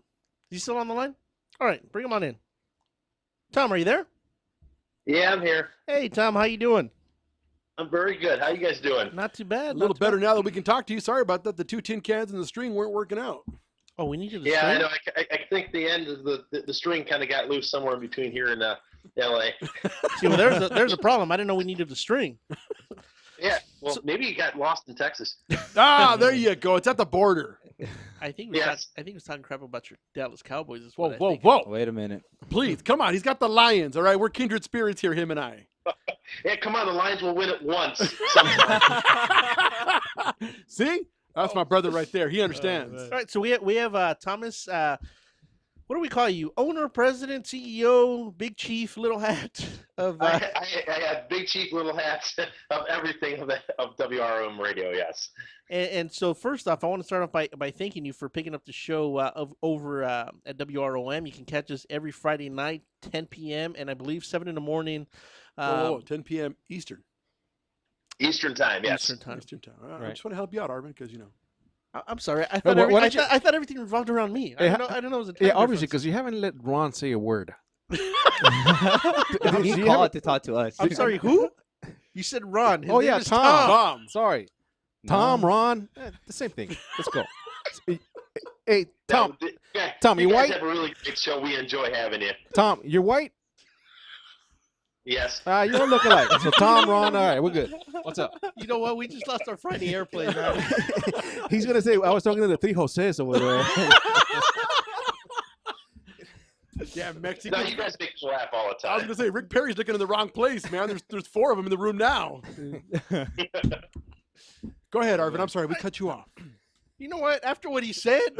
he still on the line? All right, bring him on in. Tom, are you there? Yeah, I'm here. Hey, Tom, how you doing? I'm very good. How you guys doing? Not too bad. A little better now that we can talk to you. Sorry about that. The 2 tin cans and the string weren't working out. Oh, we needed. Yeah, I know. I think the end of the string kind of got loose somewhere in between here and L.A. See, well, there's a problem. I didn't know we needed the string. Yeah, well, maybe you got lost in Texas. There you go. It's at the border. I think he was talking crap about your Dallas Cowboys as well. Whoa. Wait a minute. Please, come on. He's got the Lions, all right? We're kindred spirits here, him and I. Yeah, come on. The Lions will win it once. Sometime. See? That's my brother right there. He understands. All right, so we have Thomas. What do we call you? Owner, president, CEO, big chief, little hat of. I have big chief little hats of everything of WRM radio. Yes. And so first off, I want to start off by thanking you for picking up the show over at WROM. You can catch us every Friday night, 10 p.m. and I believe 7 in the morning. 10 p.m. Eastern. Eastern time, yes. Eastern time. All right. I just want to help you out, Arvin, because I'm sorry. I thought everything revolved around me. I don't know. It was a time Yeah, obviously, difference. because you haven't let Ron say a word. He called to talk to us. I'm sorry. Who? You said Ron. His Oh name yeah, is Tom. Sorry, No. Tom, Ron, the same thing. Let's go. Hey, Tom. Yeah, Tom, you you guys white? have a really great show. We enjoy having you. Tom, you're white. Yes. You don't look alike. So Tom, Ron, all right, we're good. What's up? You know what? We just lost our Friday airplane. Man. He's gonna say I was talking to the 3 Jose's over there. Yeah, Mexico. No, you guys make me laugh all the I was time. going to say, Rick Perry's looking in the wrong place, man. There's 4 of them in the room now. Go ahead, Arvin. I'm sorry. We cut you off. You know what? After what he said,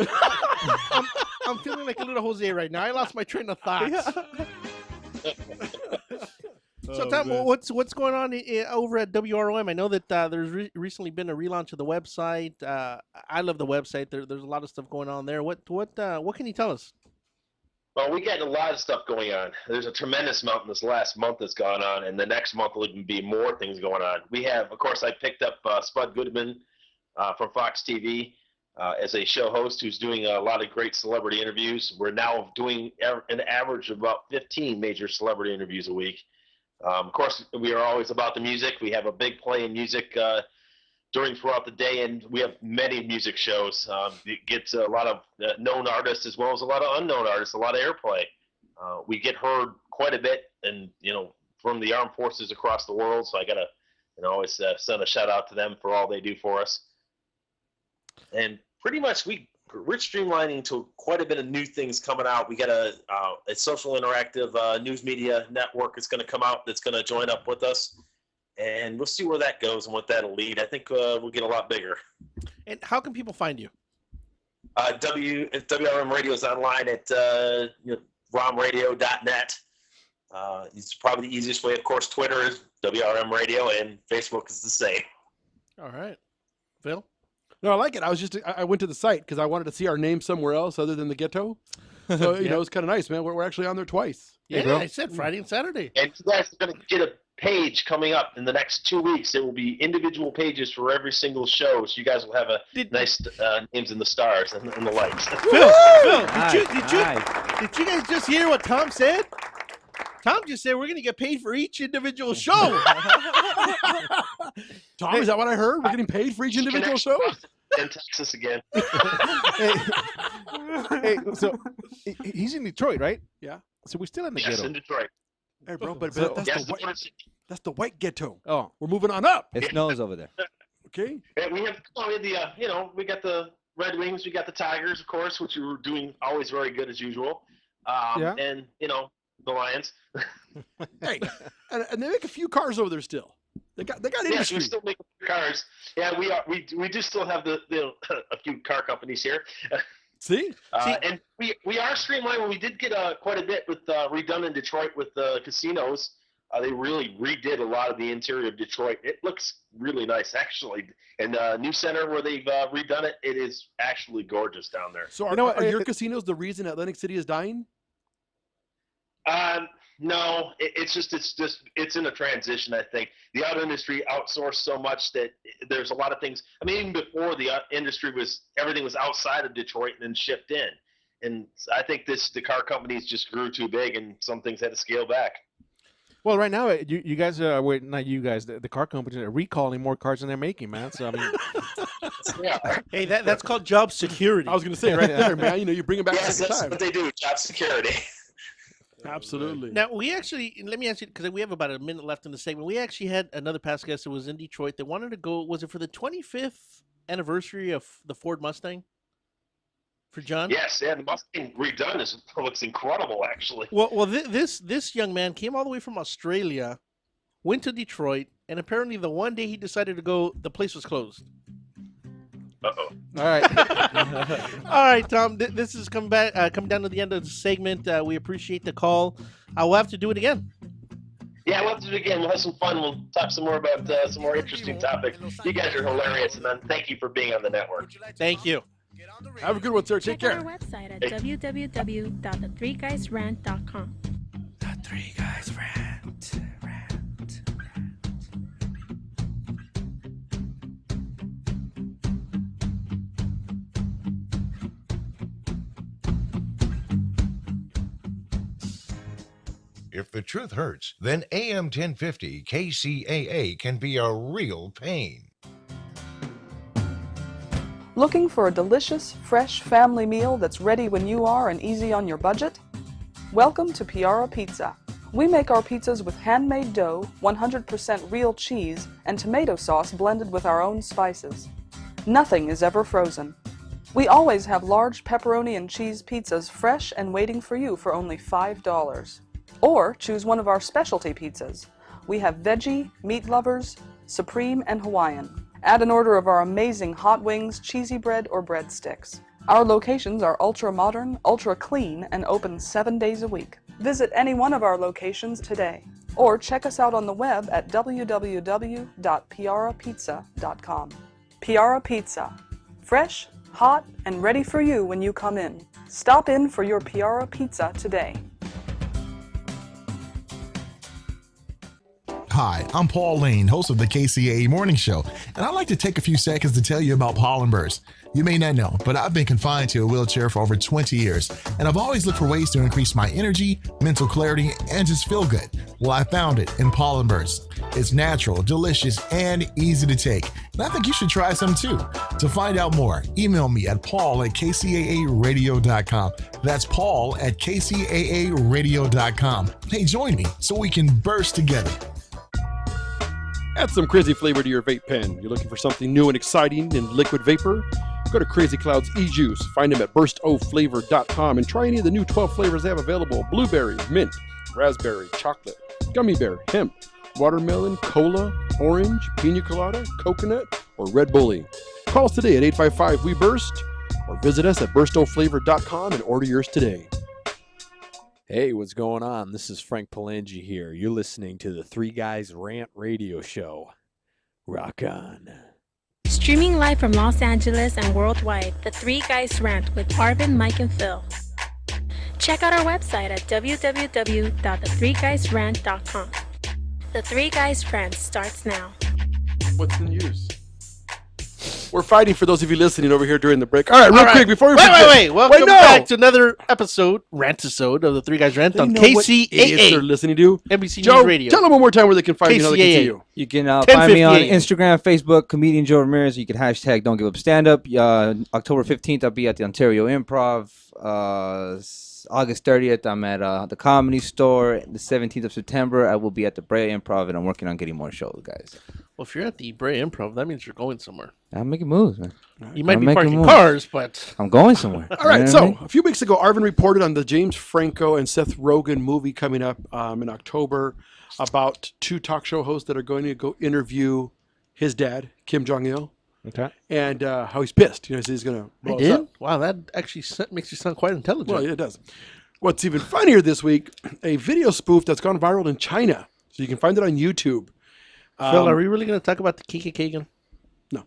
I'm feeling like a little Jose right now. I lost my train of thoughts. So, Tom, what's going on over at WROM? I know that there's recently been a relaunch of the website. I love the website. There's a lot of stuff going on there. What can you tell us? Well, we got a lot of stuff going on. There's a tremendous amount in this last month that's gone on, and the next month will even be more things going on. We have, of course, I picked up Spud Goodman from Fox TV as a show host who's doing a lot of great celebrity interviews. We're now doing an average of about 15 major celebrity interviews a week. Of course, we are always about the music. We have a big play in music throughout the day, and we have many music shows. It gets a lot of known artists as well as a lot of unknown artists, a lot of airplay. We get heard quite a bit, and from the armed forces across the world. So I gotta always send a shout out to them for all they do for us. And pretty much we're streamlining to quite a bit of new things coming out. We got a social interactive news media network that's going to come out that's going to join up with us. And we'll see where that goes and what that'll lead. I think we'll get a lot bigger. And how can people find you? WRM Radio is online at romradio.net. It's probably the easiest way. Of course, Twitter is WRM Radio, and Facebook is the same. All right. Phil? No, I like it. I went to the site because I wanted to see our name somewhere else other than the ghetto. So, it's kind of nice, man. We're actually on there twice. Yeah, I said Friday and Saturday. And you guys are going to get a page coming up in the next 2 weeks. There will be individual pages for every single show, so you guys will have a nice names in the stars and the lights. Phil, did you guys just hear what Tom said? Tom just said we're going to get paid for each individual show. Tom, is that what I heard? We're getting paid for each individual show? In Texas again. Hey, so he's in Detroit, right? Yeah. So we're still in the Yes, ghetto. in Detroit. Hey, bro, but So- that's the white ghetto. Oh, we're moving on up. It snows over there. Okay. And we have the we got the Red Wings, we got the Tigers, of course, which we were doing always very good as usual. Yeah. And the Lions. Hey, and they make a few cars over there still. They got Yes, industry. we still make cars. Yeah, we do still have the a few car companies here. See? And we are streamlining. We did get quite a bit with redone in Detroit with the casinos. They really redid a lot of the interior of Detroit. It looks really nice, actually. And new center where they've redone it, it is actually gorgeous down there. So are your casinos the reason Atlantic City is dying? No, it's in a transition. I think the auto industry outsourced so much that there's a lot of things. I mean, even before the industry everything was outside of Detroit and then shipped in. And I think the car companies just grew too big, and some things had to scale back. Well, right now, you guys are not you guys. The car companies are recalling more cars than they're making, man. So I mean, Hey, that's called job security. I was going to say right there, man. You bring them back Yes, every that's time. what they do. Job security. Absolutely. Now, let me ask you, because we have about a minute left in the segment. We actually had another past guest that was in Detroit. They wanted to go, was it for the 25th anniversary of the Ford Mustang? For John? Yes, the Mustang redone looks incredible, actually. Well, this young man came all the way from Australia, went to Detroit, and apparently the one day he decided to go, the place was closed. Uh-oh. All right. All right, Tom. This is coming down to the end of the segment. We appreciate the call. We'll have to do it again. Yeah, we'll have to do it again. We'll have some fun. We'll talk some more about some more interesting topics. You guys are hilarious, and thank you for being on the network. Thank you. Have a good one, sir. Take Check care. out our website at www.the3guysrant.com. The Three Guys Rant. If the truth hurts, then AM 1050 KCAA can be a real pain. Looking for a delicious, fresh family meal that's ready when you are and easy on your budget? Welcome to Piara Pizza. We make our pizzas with handmade dough, 100% real cheese, and tomato sauce blended with our own spices. Nothing is ever frozen. We always have large pepperoni and cheese pizzas fresh and waiting for you for only $5. Or choose one of our specialty pizzas. We have veggie, meat lovers, supreme, and Hawaiian. Add an order of our amazing hot wings, cheesy bread, or breadsticks. Our locations are ultra modern, ultra clean, and open 7 days a week. Visit any one of our locations today. Or check us out on the web at www.piarapizza.com. Piara Pizza. Fresh, hot, and ready for you when you come in. Stop in for your Piara Pizza today. Hi, I'm Paul Lane, host of the KCAA Morning Show, and I'd like to take a few seconds to tell you about pollen bursts. You may not know, but I've been confined to a wheelchair for over 20 years, and I've always looked for ways to increase my energy, mental clarity, and just feel good. Well, I found it in pollen bursts. It's natural, delicious, and easy to take, and I think you should try some too. To find out more, email me at paul@kcaaradio.com. That's paul@kcaaradio.com. Hey, join me so we can burst together. Add some crazy flavor to your vape pen. You're looking for something new and exciting in liquid vapor? Go to Crazy Cloud's e-juice. Find them at burstoflavor.com and try any of the new 12 flavors they have available: blueberry, mint, raspberry, chocolate, gummy bear, hemp, watermelon, cola, orange, pina colada, coconut, or Red Bully. Call us today at 855-WE-BURST or visit us at burstoflavor.com and order yours today. Hey, what's going on? This is Frank Palangi here. You're listening to the Three Guys Rant radio show. Rock on. Streaming live from Los Angeles and worldwide, the Three Guys Rant with Arvin, Mike, and Phil. Check out our website at www.the3guysrant.com. The Three Guys Rant starts now. What's the news? We're fighting for those of you listening over here during the break. All right, real quick before we wait. Welcome back to another Rant-isode of the Three Guys Rant on KCAA. They're listening to NBC Joe, News Radio. tell them one more time where they can find you. How they can see you. You can find me on 10:50 Instagram, Facebook, comedian Joe Ramirez. You can hashtag Don't Give Up Stand Up. October 15th, I'll be at the Ontario Improv. August 30th, I'm at the Comedy Store. The 17th of September, I will be at the Brea Improv, and I'm working on getting more shows, guys. Well, if you're at the Brea Improv, that means you're going somewhere. I'm making moves, man. You might I'm be making parking moves. cars, but I'm going somewhere. All right, You know so what I mean? a few weeks ago, Arvin reported on the James Franco and Seth Rogen movie coming up in October about two talk show hosts that are going to go interview his dad, Kim Jong-il. Okay. And how he's pissed. You know, he's going to blow us up. Wow, that actually makes you sound quite intelligent. Well, yeah, it does. What's even funnier this week, a video spoof that's gone viral in China. So you can find it on YouTube. Phil, are we really going to talk about the KKK again? No.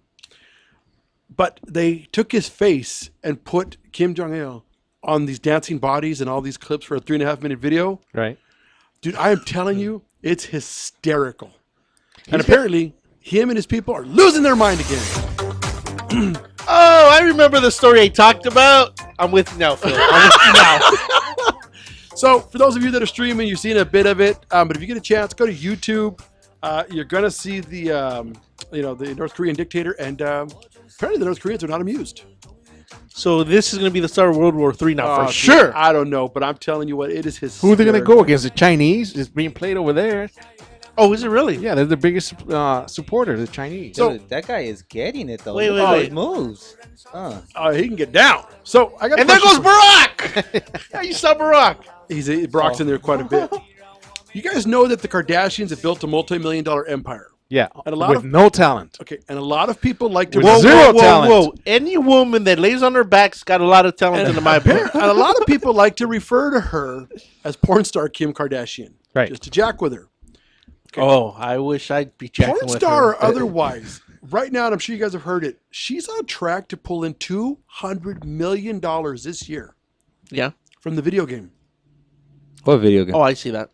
But they took his face and put Kim Jong-il on these dancing bodies and all these clips for a 3.5-minute video. Right. Dude, I am telling you, it's hysterical. And apparently, him and his people are losing their mind again. Oh, I remember the story I talked about. I'm with you now, Phil. I'm with you now. So, for those of you that are streaming, you've seen a bit of it. But if you get a chance, go to YouTube. You're going to see the North Korean dictator. And apparently the North Koreans are not amused. So this is going to be the start of World War III now, for Dude, sure. I don't know, but I'm telling you what, it is hysterical. Who are they going to go against? The Chinese? It's being played over there. Oh, is it really? Yeah, they're the biggest supporter, the Chinese. So- Dude, that guy is getting it, though. Wait, Look wait, at wait. his moves. He can get down. So I got. And there goes Barack. Yeah, you saw Barack. Brock's in there quite a bit. You guys know that the Kardashians have built a multi-million-dollar empire. Yeah, And a lot with of no talent. Okay, and a lot of people like to With zero talent. Whoa. Any woman that lays on her back's got a lot of talent in my book. and a lot of people like to refer to her as porn star Kim Kardashian. Right. Just to jack with her. Oh, I wish I'd be jacking Porn with star her. or otherwise, right now, and I'm sure you guys have heard it, she's on track to pull in $200 million this year. Yeah. From the video game. What video game? Oh, I see that.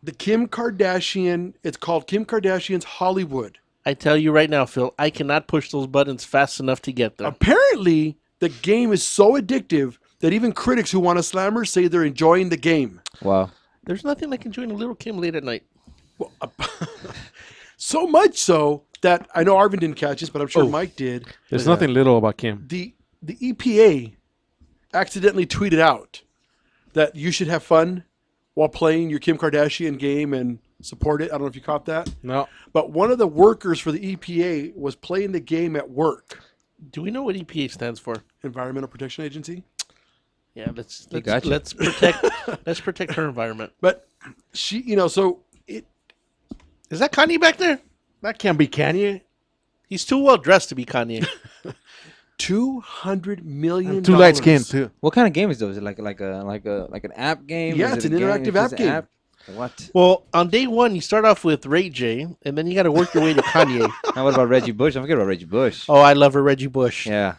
The Kim Kardashian, it's called Kim Kardashian's Hollywood. I tell you right now, Phil, I cannot push those buttons fast enough to get there. Apparently, the game is so addictive that even critics who want to slam her say they're enjoying the game. Wow. There's nothing like enjoying a little Kim late at night. So much so that I know Arvin didn't catch this, but I'm sure Mike did. There's nothing little about Kim. The EPA accidentally tweeted out that you should have fun while playing your Kim Kardashian game and support it. I don't know if you caught that. No. But one of the workers for the EPA was playing the game at work. Do we know what EPA stands for? Environmental Protection Agency. Yeah, let's protect her environment. But she, so it is that Kanye back there? That can't be Kanye. He's too well dressed to be Kanye. $200 million. Too light skinned too. What kind of game is those? Is it like an app game? Yeah, Is it's it an a interactive It's app just an game. What? Well, on day one, you start off with Ray J, and then you got to work your way to Kanye. Now, what about Reggie Bush? Don't forget about Reggie Bush. Oh, I love her, Reggie Bush. Yeah.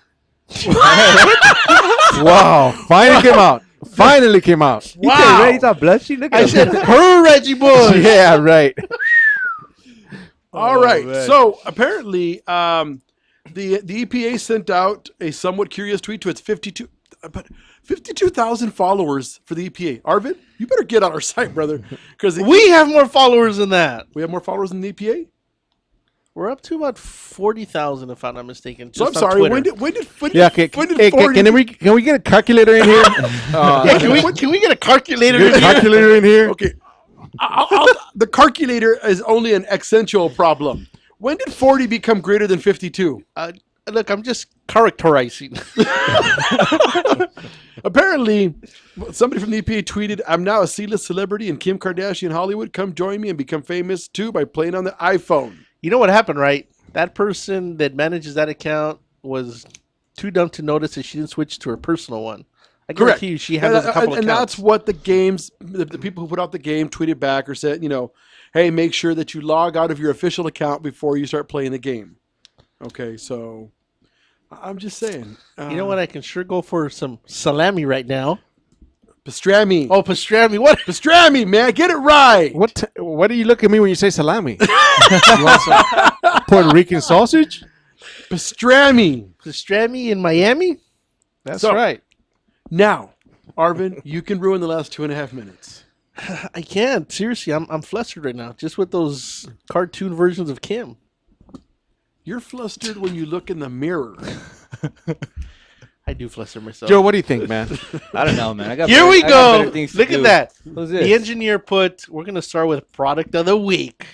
Wow! Finally came out. Finally came out. You said Reggie's all blushy? Look at I him. said her Reggie Bush. Yeah, right. All right. man. So apparently, the EPA sent out a somewhat curious tweet to its 52,000 followers for the EPA. Arvin, you better get on our site, brother, because We have more followers than that. we have more followers than the EPA. We're up to about 40,000, if I'm not mistaken. So I'm just on sorry. Twitter. When did Yeah. Can we get a calculator in here? Yeah, can we get a calculator? Get a in here? calculator in here. Okay. The calculator is only an essential problem. When did 40 become greater than 52? Look, I'm just characterizing. Apparently, somebody from the EPA tweeted, "I'm now a C-list celebrity in Kim Kardashian Hollywood. Come join me and become famous too by playing on the iPhone." You know what happened, right? That person that manages that account was too dumb to notice that she didn't switch to her personal one. I guarantee you she has a couple of and accounts. that's what the people who put out the game tweeted back or said, hey, make sure that you log out of your official account before you start playing the game. Okay, so I'm just saying. You know what? I can sure go for some salami right now. Pastrami. Oh, pastrami. What? Pastrami, man. Get it right. What do you look at me when you say salami? You want some Puerto Rican sausage? Pastrami. Pastrami in Miami? That's So, right. Now, Arvin, you can ruin the last 2.5 minutes. I can't. Seriously, I'm flustered right now. Just with those cartoon versions of Kim. You're flustered when you look in the mirror. I do fluster myself. Joe, what do you think, man? I don't know, man. Here we go. Look at that. Who's this? The engineer put, we're going to start with product of the week.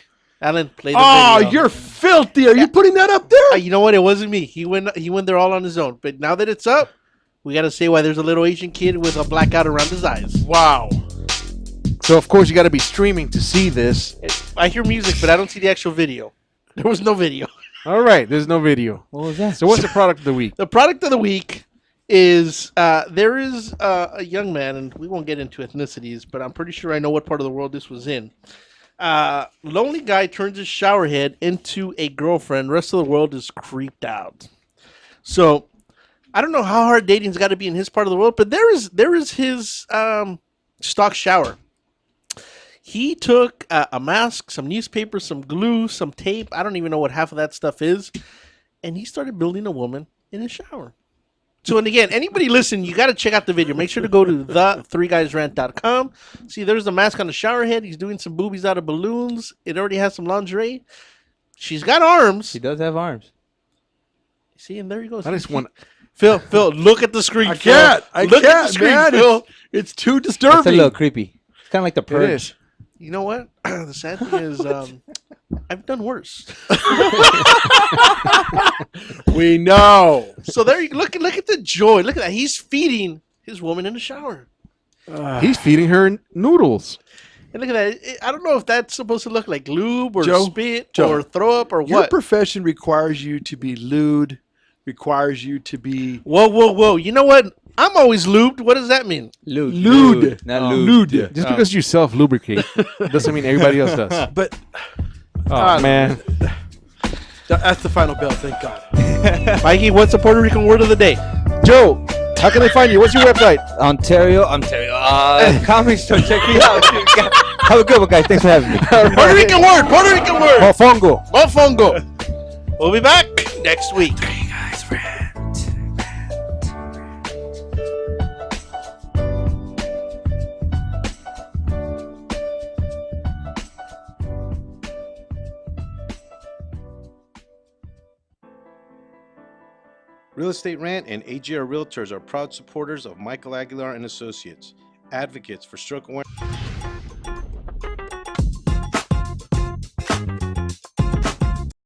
Alan, play the Oh, video. you're filthy. Are you putting that up there? You know what? It wasn't me. He went there all on his own. But now that it's up, we got to say why there's a little Asian kid with a blackout around his eyes. Wow. So, of course, you got to be streaming to see this. I hear music, but I don't see the actual video. There was no video. All right, there's no video. What was that? So, what's the product of the week? The product of the week is there is a young man, and we won't get into ethnicities, but I'm pretty sure I know what part of the world this was in. Lonely guy turns his shower head into a girlfriend. Rest of the world is creeped out. So I don't know how hard dating's got to be in his part of the world, but there is his stock shower. He took a mask, some newspaper, some glue, some tape. I don't even know what half of that stuff is. And he started building a woman in his shower. So, and again, anybody listen, you got to check out the video. Make sure to go to the3guysrant.com. See, there's the mask on the shower head. He's doing some boobies out of balloons. It already has some lingerie. She's got arms. She does have arms. See, and there he goes. I just want... Phil, look at the screen. I can't. Look at the screen, man. Phil. It's too disturbing. It's a little creepy. It's kind of like the Purge. It is. You know what? The sad thing is, I've done worse. We know. So there you look at the joy. Look at that. He's feeding his woman in the shower. He's feeding her noodles. And look at that. I don't know if that's supposed to look like lube or Joe, spit Joe, or throw up or Your what. profession requires you to be lewd, requires you to be... Whoa. You know what? I'm always lubed. What does that mean? Lewd. Not lewd. Lewd. Just because you self-lubricate doesn't mean everybody else does. But... Oh, man. That's the final bell, thank God. Mikey, what's the Puerto Rican word of the day? Joe, how can they find you? What's your website? Ontario. Comedy store. Check me out. Have a good one, guys. Thanks for having me. Puerto Rican word. Mofongo. Mofongo. We'll be back next week. Real Estate Rant and AGR Realtors are proud supporters of Michael Aguilar and Associates, advocates for stroke awareness.